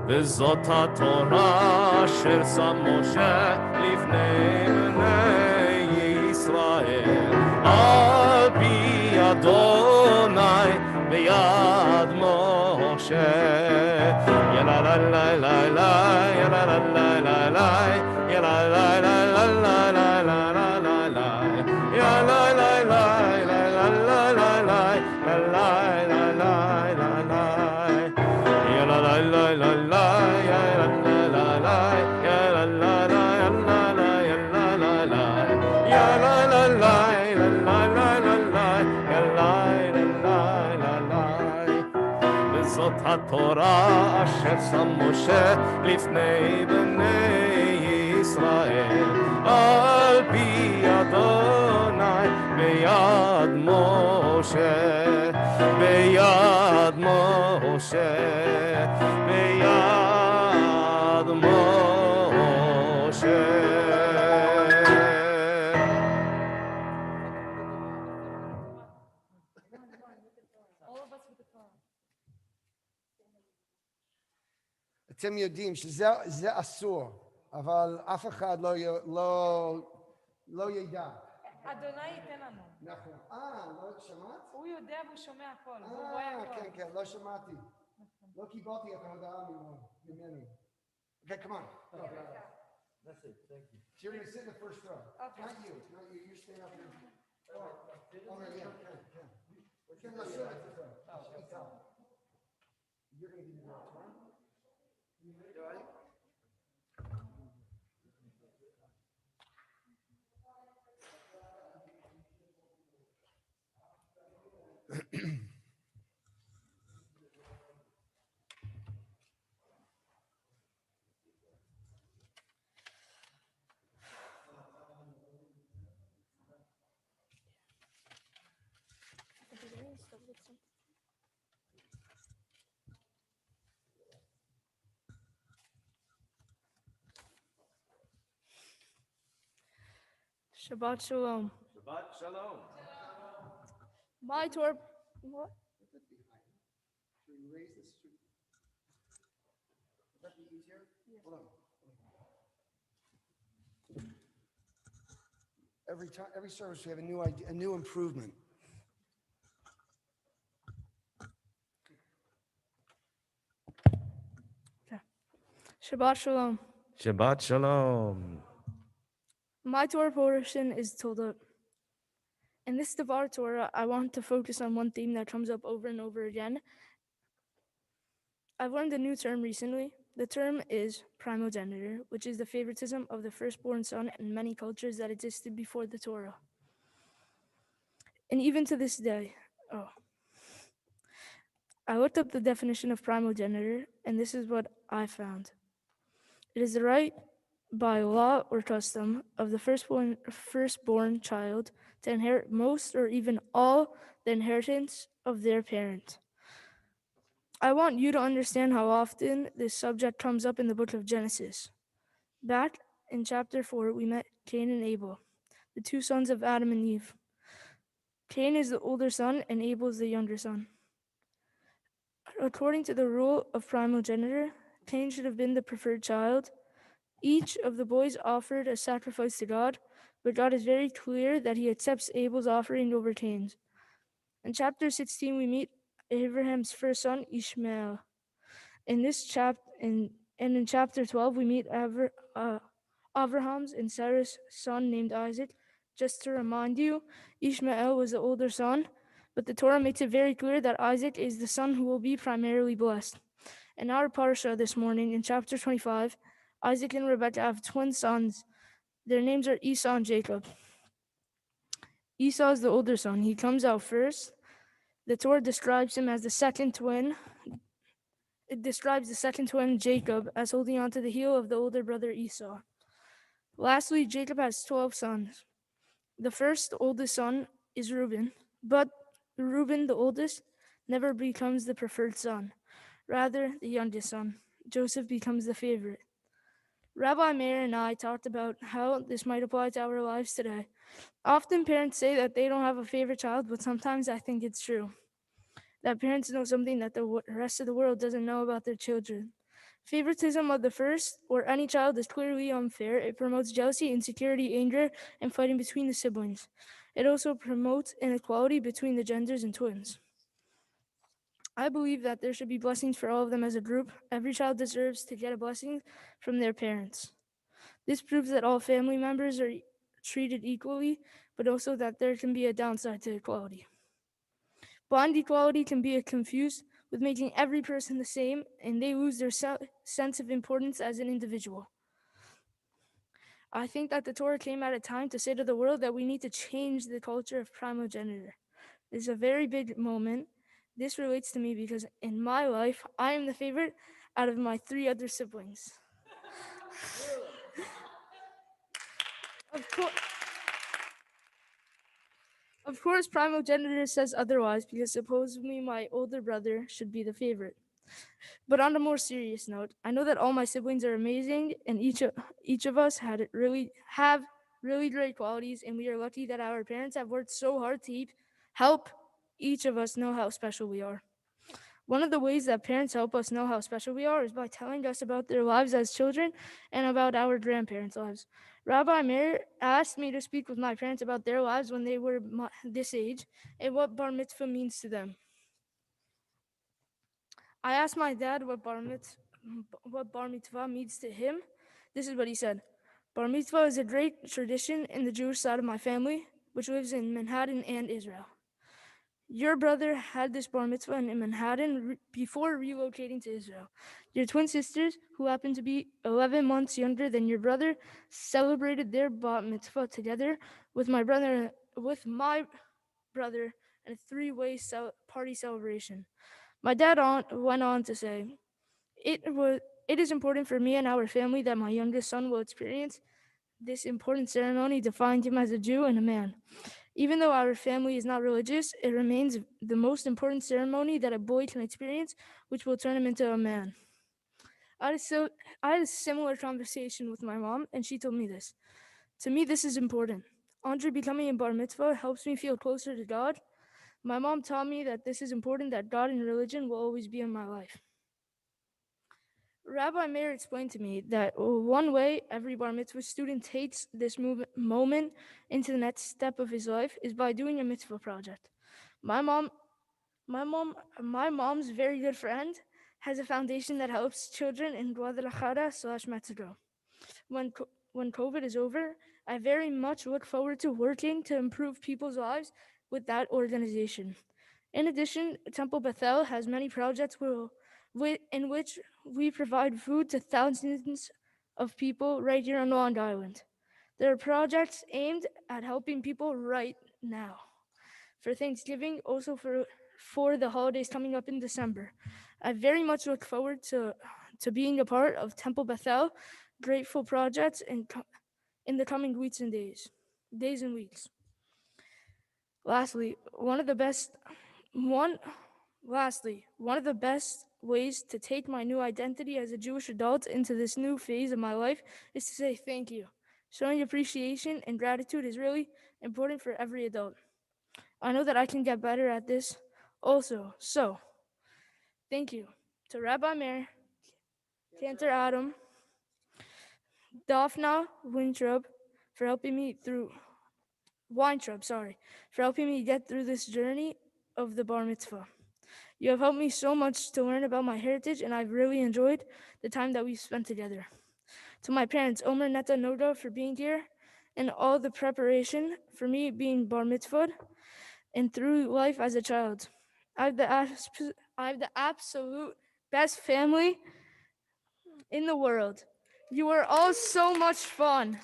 וזאת התורה אשר שם משה לפני בני ישראל על פי אדוני ביד משה ילה לה לה לה לה ילה לה לה לה לה ילה לה לה לה לה לה לה לה לה לה ילה לה לה לה לה לה לה לה לה לה לה לה לה וזאת התורה אשר שם משה לפני בני ישראל על פי אדוני ביד משה ביד משה ביד משה אתם יודעים שזה אסור, אבל אף אחד לא ידע. אדוני ייתן לנו. נכון. לא שמעת? הוא יודע והוא שומע הכל, והוא רואה הכל. כן, כן, לא שמעתי. לא קיבלתי את ההודעה ממנו. Okay, come on. Go. That's it, thank you. So you're going to sit in the first row. Okay. Not you. You stay up here. Oh, no, yeah, okay. Let's sit at the front. You're going to give me the Torah? You ready? Shabbat Shalom. Shabbat Shalom. My Torah. What? Should we raise this? Would that be easier? Hold on. Every service we have a new idea, a new improvement. Shabbat Shalom. Shabbat Shalom. My Torah portion is Toldot. In this Devar Torah, I want to focus on one theme that comes up over and over again. I've learned a new term recently. The term is primogeniture, which is the favoritism of the firstborn son in many cultures that existed before the Torah. And even to this day, I looked up the definition of primogeniture, and this is what I found. It is the right by law or custom of the firstborn child to inherit most or even all the inheritance of their parent. I want you to understand how often this subject comes up in the book of Genesis. Back in chapter 4, we met Cain and Abel, the two sons of Adam and Eve. Cain is the older son and Abel is the younger son. According to the rule of primogeniture, Cain should have been the preferred child. Each of the boys offered a sacrifice to God, but God is very clear that he accepts Abel's offering over Cain's. In chapter 16, we meet Abraham's first son, Ishmael. In chapter 12, we meet Abraham's and Sarah's son named Isaac. Just to remind you, Ishmael was the older son, but the Torah makes it very clear that Isaac is the son who will be primarily blessed. In our parsha this morning, in chapter 25, Isaac and Rebekah have twin sons. Their names are Esau and Jacob. Esau is the older son. He comes out first. The Torah describes him as the second twin. It describes the second twin, Jacob, as holding onto the heel of the older brother Esau. Lastly, Jacob has 12 sons. The first oldest son is Reuben, but Reuben, the oldest, never becomes the preferred son. Rather, the youngest son, Joseph, becomes the favorite. Rabbi Meir and I talked about how this might apply to our lives today. Often parents say that they don't have a favorite child, but sometimes I think it's true. That parents know something that the rest of the world doesn't know about their children. Favoritism of the first or any child is clearly unfair. It promotes jealousy, insecurity, anger, and fighting between the siblings. It also promotes inequality between the genders and twins. I believe that there should be blessings for all of them as a group. Every child deserves to get a blessing from their parents. This proves that all family members are treated equally, but also that there can be a downside to equality. Blind equality can be confused with making every person the same, and they lose their sense of importance as an individual. I think that the Torah came at a time to say to the world that we need to change the culture of primogeniture. It's a very big moment. This relates to me because in my life, I am the favorite out of my 3 other siblings. Of course, primogeniture says otherwise because supposedly my older brother should be the favorite. But on a more serious note, I know that all my siblings are amazing, and each of us have really great qualities, and we are lucky that our parents have worked so hard to help each of us know how special we are. One of the ways that parents help us know how special we are is by telling us about their lives as children and about our grandparents' lives. Rabbi Meir asked me to speak with my parents about their lives when they were this age and what bar mitzvah means to them. I asked my dad what bar mitzvah means to him. This is what he said. Bar mitzvah is a great tradition in the Jewish side of my family, which lives in Manhattan and Israel. Your brother had this bar mitzvah in Manhattan before relocating to Israel. Your twin sisters, who happen to be 11 months younger than your brother, celebrated their bar mitzvah together with my brother in a 3-way party celebration. My dad went on to say, it is important for me and our family that my youngest son will experience this important ceremony to find him as a Jew and a man. Even though our family is not religious, it remains the most important ceremony that a boy can experience, which will turn him into a man. I had a similar conversation with my mom, and she told me this. To me, this is important. Andre becoming a bar mitzvah helps me feel closer to God. My mom taught me that this is important, that God and religion will always be in my life. Rabbi Meir explained to me that one way every bar mitzvah student takes this moment into the next step of his life is by doing a mitzvah project. My mom's very good friend has a foundation that helps children in Guadalajara/Mexico. When COVID is over, I very much look forward to working to improve people's lives with that organization. In addition, Temple Beth-El has many projects in which we provide food to thousands of people right here on Long Island. There are projects aimed at helping people right now. For Thanksgiving, also for the holidays coming up in December. I very much look forward to being a part of Temple Beth-El grateful projects in the coming days and weeks. Lastly, one of the best ways to take my new identity as a Jewish adult into this new phase of my life is to say thank you. Showing appreciation and gratitude is really important for every adult. I know that I can get better at this also. So, thank you to Rabbi Meir, Cantor Adam, Daphna for helping me get through this journey of the bar mitzvah. You have helped me so much to learn about my heritage, and I've really enjoyed the time that we've spent together. To my parents, Omer, Neta, Noda, for being here, and all the preparation for me being bar mitzvah and through life as a child. I have the absolute best family in the world. You are all so much fun.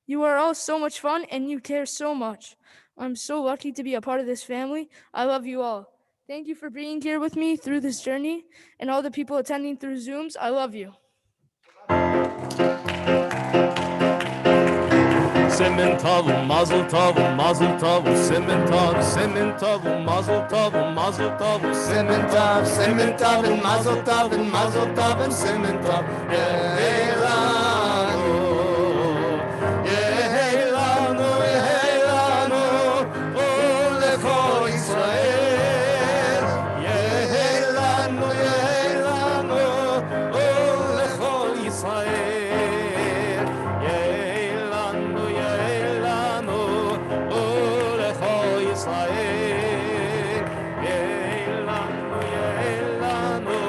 You are all so much fun and you care so much. I'm so lucky to be a part of this family. I love you all. Thank you for being here with me through this journey and all the people attending through Zooms. I love you. Simen tov, mazel tov, mazel tov, simen tov, mazel tov, mazel tov, Simen Tov, and Mazel Tov, and Mazel Tov, and Simen Tov. Yehelanu, Yehelanu, Yehelanu, Ulechol Yisrael. Yehelanu, Yehelanu, Ulechol Yisrael. Yehelanu, Yehelanu, Ulechol Yisrael. Yehelanu, Yehelanu,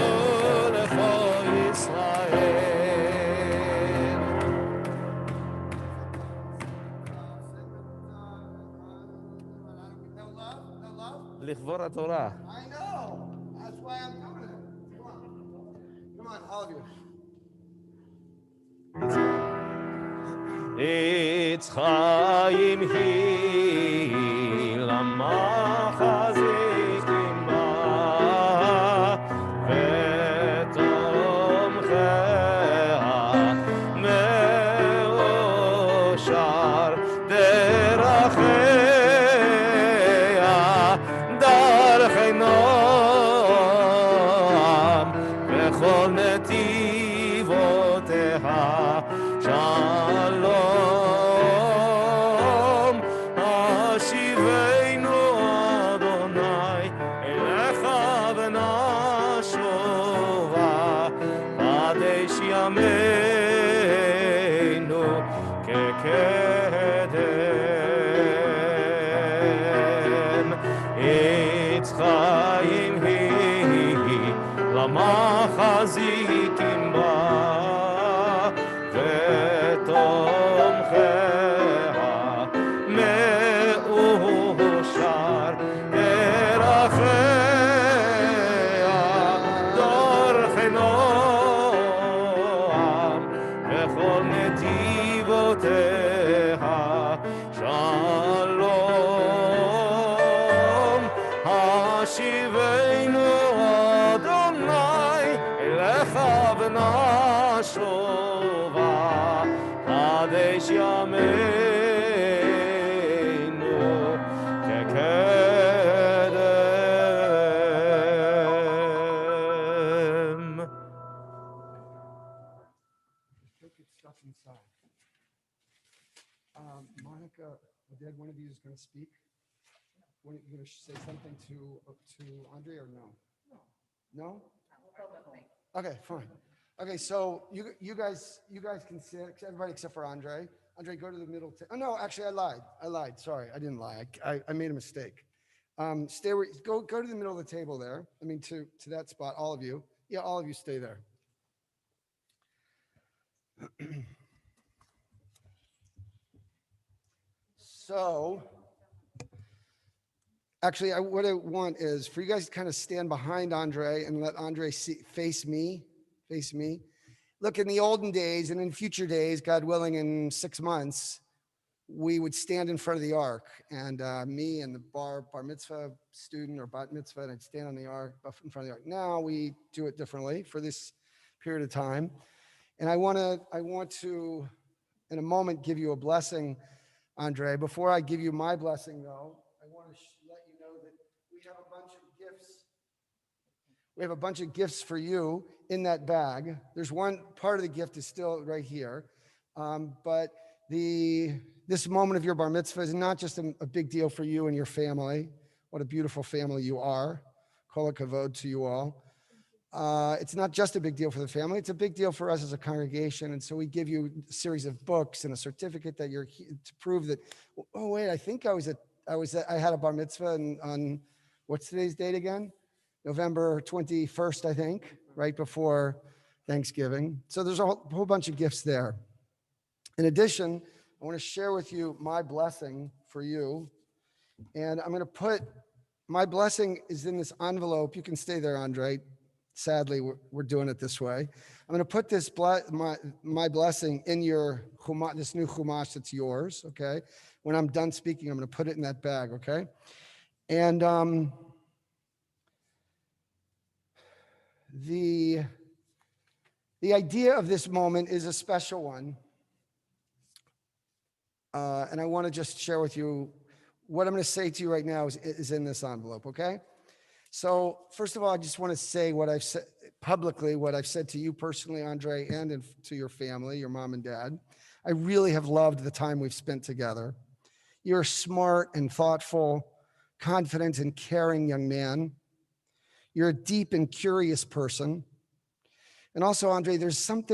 Ulechol Yisrael. No love? No love? לכבוד התורה. I know. That's why I'm doing it. Come on. Come on, all of you. It's Chaim hi lamachazikim ba vetomchea meoshar derachea darchei noam vechol netivoteha Shalom, Hashivenu Adonai, Elecha v'nashova, Kadesh Yameinu kekedem. It's Chaim hi lamachazikim ba. ותומכיה מאושר דרכיה דרכי נועם וכל נתיבותיה שלום השיבנו אדוני אליך ונשובה Kadesh Yameinu kekedem. Take your stuff inside. Monica, Dad, one of you is going to speak. One of you going to say something to Andre or no? No. Okay, fine. Okay, so you guys can sit. Everybody except for Andre. Andre, go to the middle. Oh no, actually, I lied. Sorry, I didn't lie. I made a mistake. Stay where. Go to the middle of the table there. I mean, to that spot. All of you. Yeah, all of you stay there. So, actually, what I want is for you guys to kind of stand behind Andre and let Andre face me. Look, in the olden days and in future days, God willing, in 6 months, we would stand in front of the ark, and me and the bar mitzvah student or bat mitzvah, and I'd stand on the ark in front of the ark. Now we do it differently for this period of time, and I want to, in a moment, give you a blessing, Andre. Before I give you my blessing, though, I want to let you know that we have a bunch of gifts. We have a bunch of gifts for you in that bag. There's one part of the gift is still right here. But this moment of your bar mitzvah is not just a big deal for you and your family. What a beautiful family you are. Kol hakavod to you all. It's not just a big deal for the family. It's a big deal for us as a congregation. And so we give you a series of books and a certificate that you're here to prove that, oh, wait, I think I had a bar mitzvah on what's today's date again? November 21st, I think, right before Thanksgiving. So there's a whole bunch of gifts there. In addition, I want to share with you my blessing for you. And I'm going to put, my blessing is in this envelope. You can stay there, Andre. sadly, we're doing it this way. I'm going to put this my blessing in your this new chumash that's yours, okay? When I'm done speaking, I'm going to put it in that bag, okay? And the idea of this moment is a special one. And I want to just share with you what I'm going to say to you right now is in this envelope, okay? So first of all, I just want to say what I've said publicly, what I've said to you personally, Andre, and to your family, your mom and dad. I really have loved the time we've spent together. You're a smart and thoughtful, confident and caring young man. You're a deep and curious person. And also, Andre, there's some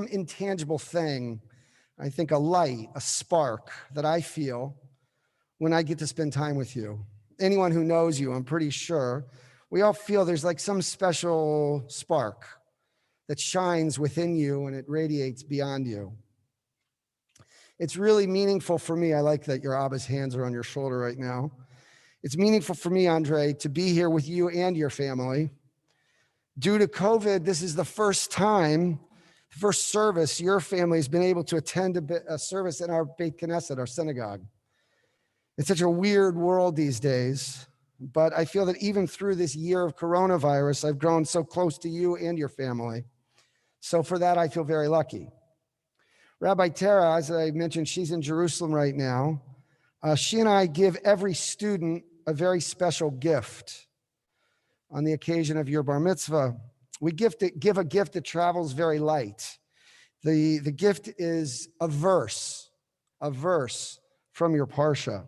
intangible thing, I think a light, a spark that I feel when I get to spend time with you. Anyone who knows you, I'm pretty sure, we all feel there's like some special spark that shines within you and it radiates beyond you. It's really meaningful for me. I like that your Abba's hands are on your shoulder right now. It's meaningful for me, Andre, to be here with you and your family. Due to COVID, this is the first time, first service, your family has been able to attend a service in our Beit Knesset, our synagogue. It's such a weird world these days, but I feel that even through this year of coronavirus, I've grown so close to you and your family. So for that, I feel very lucky. Rabbi Tara, as I mentioned, she's in Jerusalem right now. She and I give every student a very special gift on the occasion of your bar mitzvah. We give a gift that travels very light. The gift is a verse from your parsha.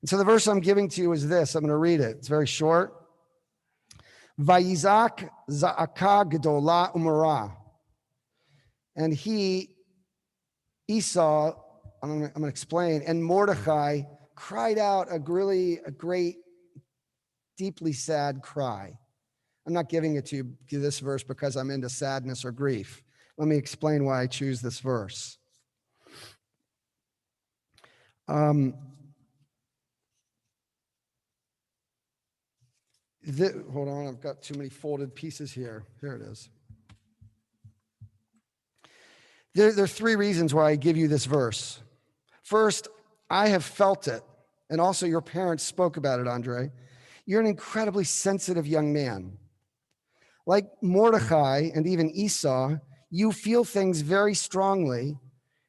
And so the verse I'm giving to you is this. I'm going to read it. It's very short. Vayizak za'aka gedola umara. And Esau, I'm going to explain, and Mordechai cried out a great, deeply sad cry. I'm not giving it to you, this verse, because I'm into sadness or grief. Let me explain why I choose this verse. Hold on, I've got too many folded pieces here. Here it is. There are three reasons why I give you this verse. First, I have felt it, and also your parents spoke about it, Andre. You're an incredibly sensitive young man. Like Mordechai and even Esau, you feel things very strongly,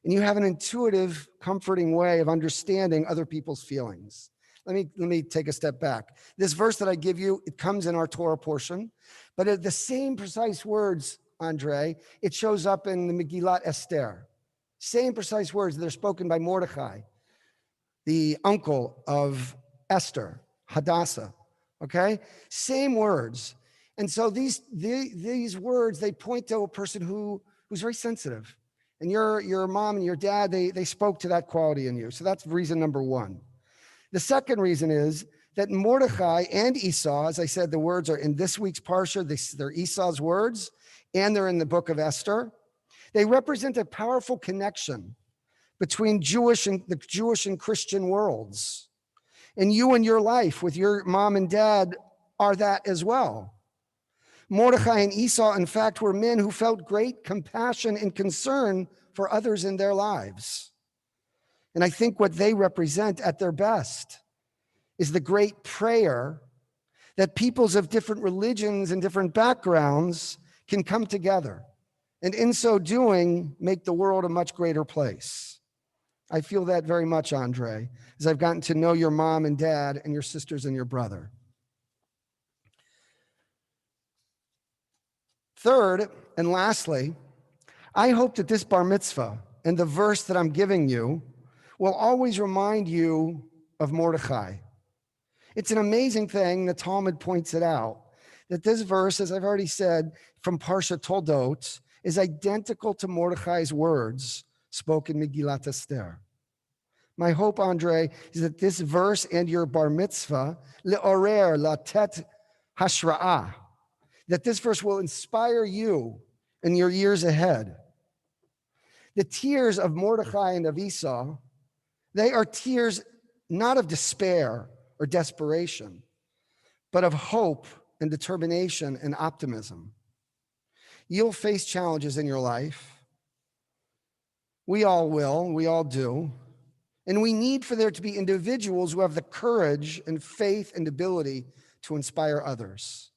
and you have an intuitive, comforting way of understanding other people's feelings. Let me take a step back. This verse that I give you, it comes in our Torah portion, but at the same precise words, Andre, it shows up in the Megillat Esther. Same precise words that are spoken by Mordechai, the uncle of Esther, Hadassah, okay? Same words. And so these words, they point to a person who's very sensitive. And your mom and your dad, they spoke to that quality in you. So that's reason number one. The second reason is that Mordechai and Esau, as I said, the words are in this week's parsha, they're Esau's words, and they're in the book of Esther. They represent a powerful connection between the Jewish and Christian worlds. And you and your life with your mom and dad are that as well. Mordechai and Esau, in fact, were men who felt great compassion and concern for others in their lives. And I think what they represent at their best is the great prayer that peoples of different religions and different backgrounds can come together, and in so doing, make the world a much greater place. I feel that very much, Andre, as I've gotten to know your mom and dad and your sisters and your brother. Third, and lastly, I hope that this bar mitzvah and the verse that I'm giving you will always remind you of Mordechai. It's an amazing thing, the Talmud points it out, that this verse, as I've already said, from Parsha Toldot, is identical to Mordechai's words spoken in Megillat Esther. My hope, Andre, is that this verse and your bar mitzvah, le'orer latet hashra'ah, that this verse will inspire you in your years ahead. The tears of Mordechai and of Esau, they are tears not of despair or desperation, but of hope and determination and optimism. You'll face challenges in your life. We all will, we all do. And we need for there to be individuals who have the courage and faith and ability to inspire others.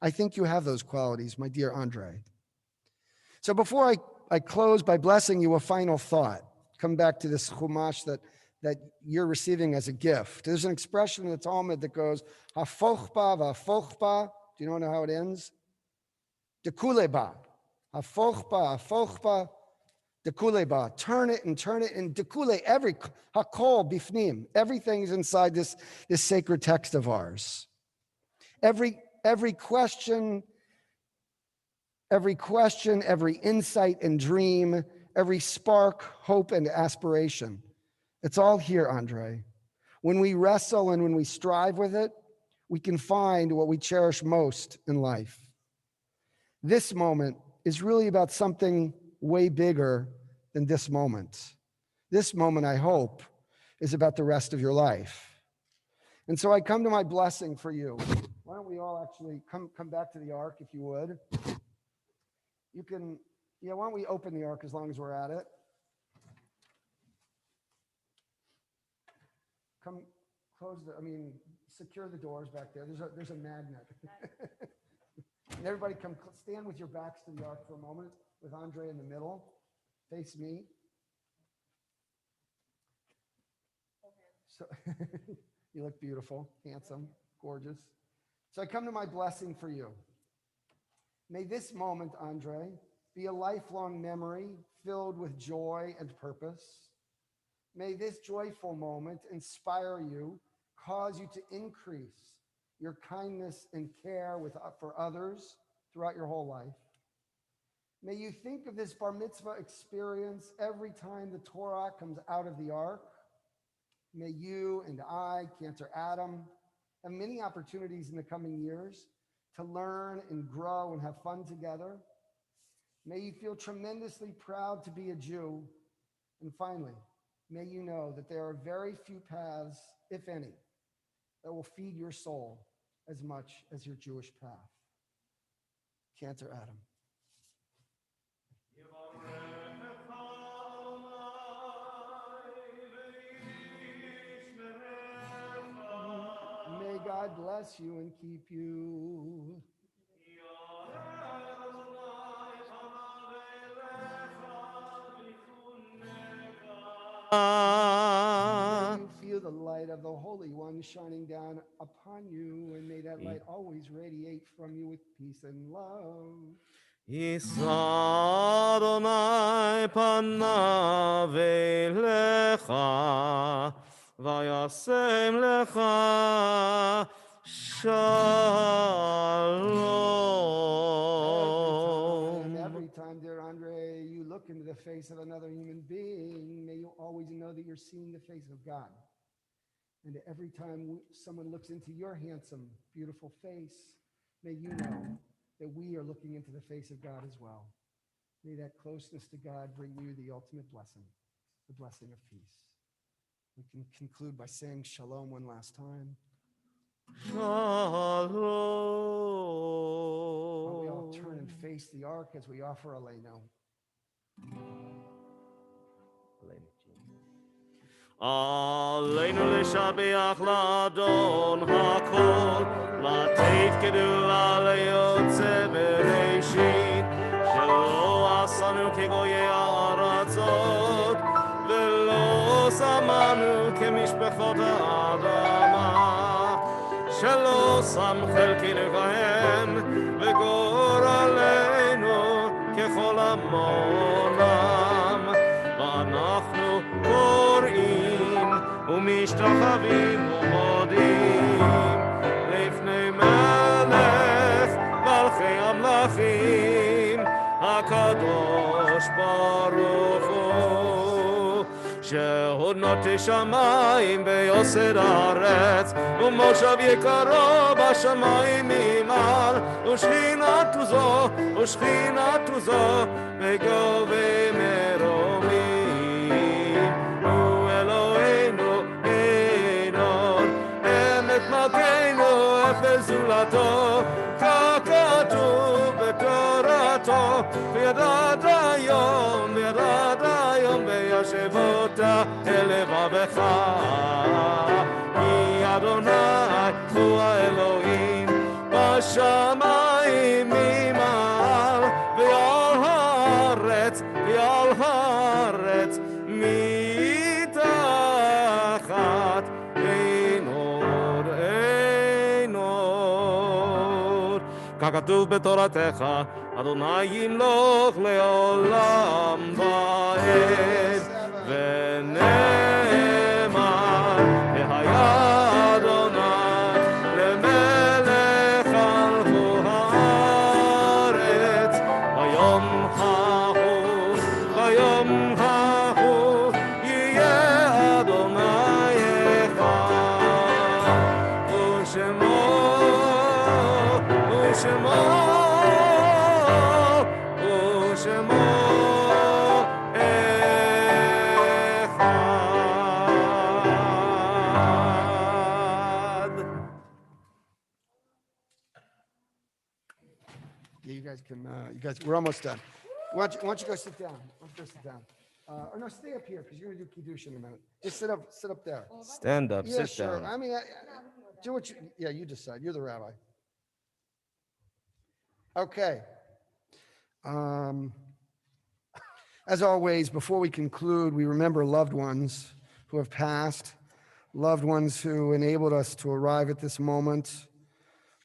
I think you have those qualities, my dear Andre. So before I close by blessing you, a final thought. Come back to this chumash that you're receiving as a gift. There's an expression in the Talmud that goes, hafochba v'afochba. Do you know how it ends? Dekuleba. Hafochba, dekuleba. Turn it, and dekule, every hakol bifnim. Everything is inside this sacred text of ours. Every question, every insight and dream, every spark, hope, and aspiration. It's all here, Andre. When we wrestle and when we strive with it, we can find what we cherish most in life. This moment is really about something way bigger than this moment. This moment, I hope, is about the rest of your life. And so I come to my blessing for you. Why don't we all actually come back to the ark, if you would? You can, why don't we open the ark as long as we're at it? Come close secure the doors back there. There's a magnet. And everybody come stand with your backs to the ark for a moment with Andre in the middle. Face me. So you look beautiful, handsome, gorgeous. So I come to my blessing for you. May this moment, Andre, be a lifelong memory filled with joy and purpose. May this joyful moment inspire you, cause you to increase your kindness and care for others throughout your whole life. May you think of this bar mitzvah experience every time the Torah comes out of the ark. May you and I, Cantor Adam, have many opportunities in the coming years to learn and grow and have fun together. May you feel tremendously proud to be a Jew. And finally, may you know that there are very few paths, if any, that will feed your soul as much as your Jewish path. Cantor Adam. May God bless you and keep you. May you feel the light of the Holy One shining down upon you, and may that light always radiate from you with peace and love. Yisa Adonai panav elecha vayasem lecha shalom. Every time, dear Andre, you look into the face of another human being, may you always know that you're seeing the face of God. And every time someone looks into your handsome, beautiful face, may you know that we are looking into the face of God as well. May that closeness to God bring you the ultimate blessing, the blessing of peace. We can conclude by saying shalom one last time. Shalom. We all turn and face the ark as we offer Aleinu. עלינו לשבח לאדון הכל, לתת גדולה ליוצא בראשית, שלא עשנו כגויי הארצות, ולא שמנו כמשפחות האדמה, שלא שם חלקנו כהם, וגורלנו ככל עמונם, ואנחנו קוראים ומשתחווים ומודים לפני מלך מלכי המלכים הקדוש ברוך הוא שהודנות שמיים ויוסד הארץ ומושב יקרו בשמיים ממעל ושכינת עוזו בגובה מרומים הוא אלוהינו אינו אמת מלכנו אפס זולתו בלבבך, כי אדוני הוא האלוהים בשמיים ממעל, ועל הארץ מתחת, אין עוד. ככתוב בתורתך, אדוני ימלוך לעולם ועד, ונאמר, והיה אדוני למלך על כל הארץ, ביום ההוא יהיה אדוני אחד, ושמו אחד. Yeah, you guys, we're almost done. Why don't you go sit down? Why don't you go sit down? Or no, stay up here because you're going to do Kiddush in a minute. Just sit up there. Stand up, Yeah, sit sure. down. I mean, do what you decide. You're the rabbi. Okay. As always, before we conclude, we remember loved ones who have passed, loved ones who enabled us to arrive at this moment,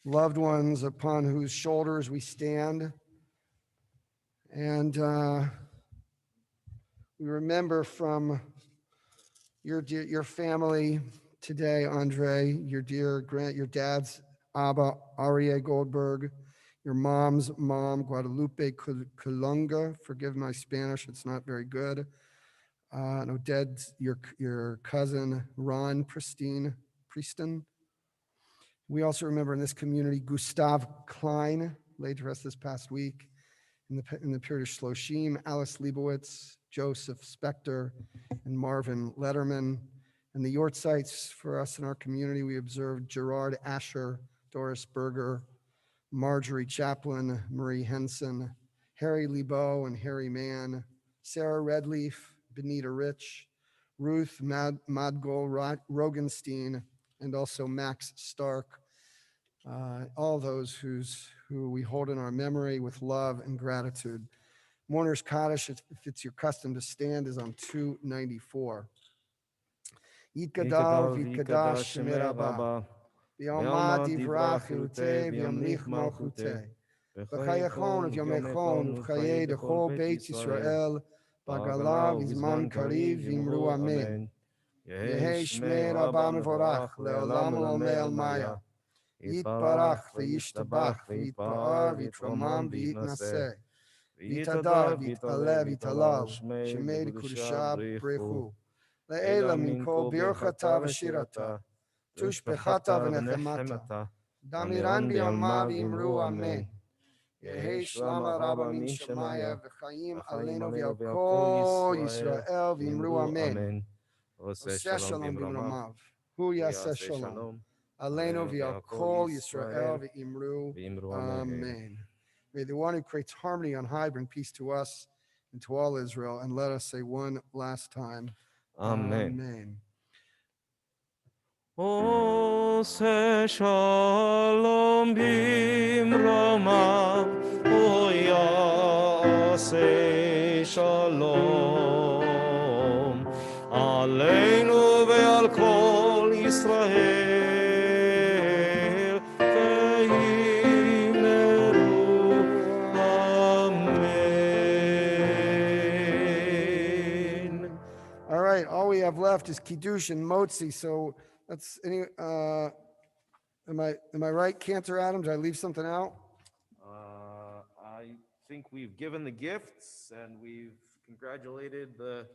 loved ones upon whose shoulders we stand. And we remember from your family today, Andre, your dad's Abba, Aryeh Goldberg, your mom's mom, Guadalupe Colunga. Forgive my Spanish, it's not very good. And Oded's, your cousin, Ron Preston. We also remember in this community, Gustav Klein, laid to rest this past week. In the period of Shloshim, Alice Leibowitz, Joseph Spector, and Marvin Letterman. And the Yortzites for us in our community, we observed Gerard Asher, Doris Berger, Marjorie Chaplin, Marie Henson, Harry Lebo and Harry Mann, Sarah Redleaf, Benita Rich, Ruth Madgol Rogenstein, and also Max Stark. All those who we hold in our memory with love and gratitude. Mourner's Kaddish, if it's your custom to stand, is on 294. Yitgadal v'yitgadash Shemei Rabba, v'yalma divrach chilutei v'yamlich malchutei, v'chayachon v'yomechon v'chayei dechol Beit Yisrael, b'gala v'zman kariv v'imru amen. Yehei Shmei Rabba mevorach le'olam olmei almaya. Yitbarach v'yishtabach v'yitpa'ar v'yitramam v'yitnaseh. V'yitadar v'yit'aleh v'yit'alal Shemei Kedusha b'rechu. Le'ela min kol birchata v'shirata tushbechata v'nechemata damiran b'yalma v'imru amen. Yehi shlama rabba min shemaya v'chaim aleinu v'al kol Yisrael v'imru amen. Oseh shalom b'imramav hu yaseh shalom aleinu v'al kol Yisrael v'imru amen. May the one who creates harmony on high bring peace to us and to all Israel. And let us say one last time. Amen. Oseh shalom b'imramav, hu yaseh shalom aleinu ve'al kol Yisrael ve'imru amen. All right, all we have left is Kiddush and Motzi. So that's any. Am I right, Cantor Adam? Did I leave something out? I think we've given the gifts and we've congratulated the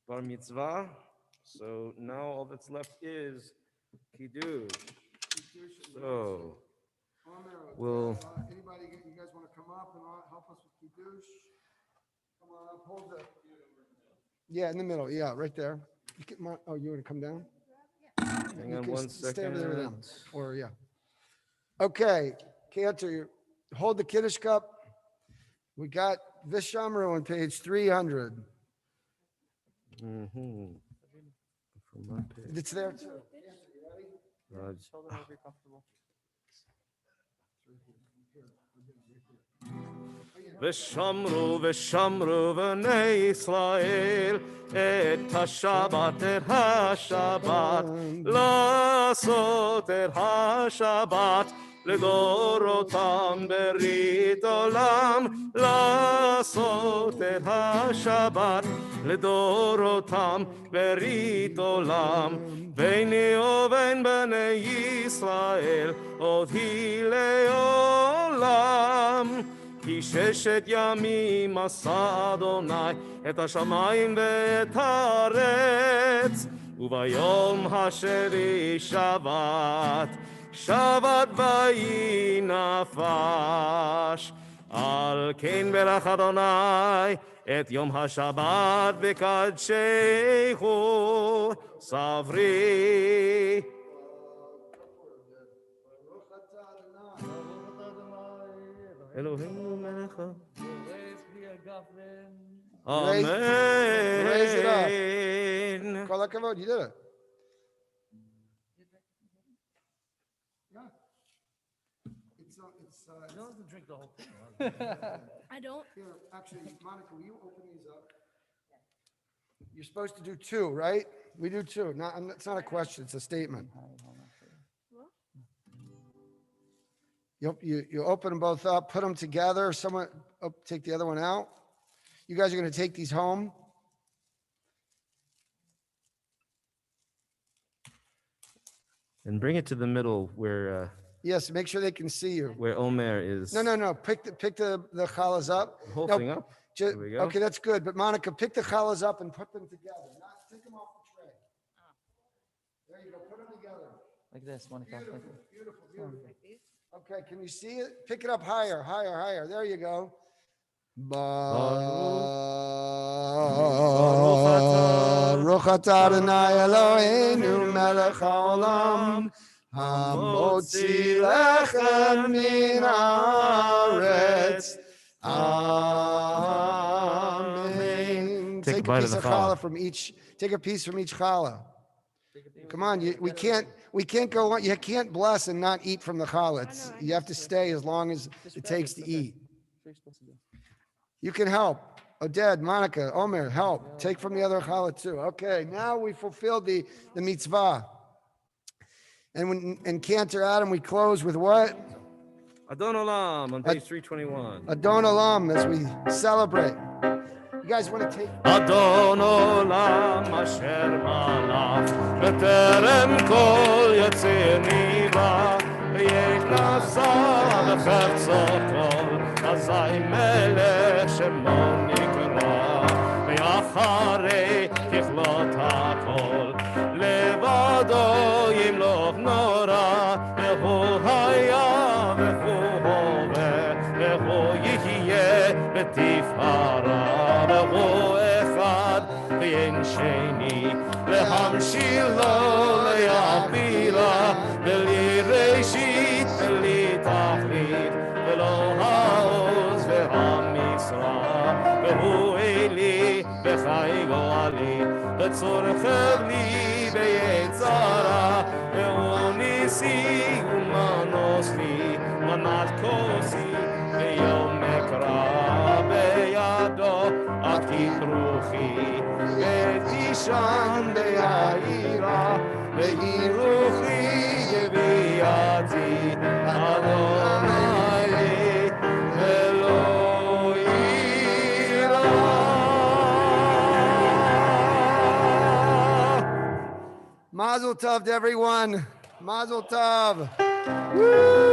bar mitzvah. So now all that's left is Kiddush. So we'll. Anybody, you guys want to come up and help us with Kiddush? Come on up, hold the. Yeah, in the middle. Yeah, right there. You you want to come down? Hang You on can one stay over there with them. second. Or yeah. Okay, Cantor, hold the Kiddush cup. We got Vishamru on page 300. Mhm. It's there too. Shoulder wherever you're comfortable. ושמרו ושמרו בני ישראל את השבת, את השבת, לעשות את השבת לדורותם ברית עולם, לעשות את השבת לדורותם ברית עולם, ביני ובין בני ישראל עוד היא לעולם. כי ששת ימים עשה אדוני את השמיים ואת הארץ, וביום השביעי שבת, שבת ויהי נפש. על כן ברך אדוני את יום השבת בקדשהו סברי. אלוהינו מלך Raise it up. אמן. Call that you did it. I don't. Here, actually, Monica, will you open these up? You're supposed to do two, right? We do two. Not, it's not a question, it's a statement. You open them both up, put them together. Someone take the other one out. You guys are going to take these home. And bring it to the middle where Yes, make sure they can see you. where Omer is. No. Pick the challahs up. The whole No, thing up? Ju- There we go. Okay, that's good. But Monica, pick the challahs up and put them together. Not take them off the tray. There you go. Put them together. Like this, Monica. Like this. Beautiful. Okay, can you see it? Pick it up higher. There you go. Baruch atah Adonai Eloheinu melech haolam hamotzi lechem min haaretz. Amen. Take a Take a bite of piece the of challah. challah from each. Take a piece from each challah. Come on, we can't go on. You can't bless and not eat from the challah. You have to stay as long as it takes to eat. You can help. Oded, Monica, Omer, help. Take from the other challah too. Okay, now we fulfilled the mitzvah. And Cantor Adam, we close with what? Adon Olam on page 321. Adon Olam as we celebrate. You guys want to take? אדון עולם אשר מלך בטרם כל יציר ניבא ויש נשא בחפצו כל אזי מלך שמו נקרא ואחרי ככלות הכל לבדו ימלוך נורא והוא היה והוא הווה והוא יחיה בתפארה והוא אחד ואין שני להמשיל לו להכפילה בלי ראשית בלי תכלית ולא העוז והמשרה והוא אלי וחי גואלי וצורכב לי ביצרה והוא ניסי ומנוס לי מנת כוסי ביום אקרא בידו עתיד רוחי ותישן ביעירה והיא רוחי יביאתי אדוני ולא יירא. Mazel tov to everyone. Mazel tov. Woo!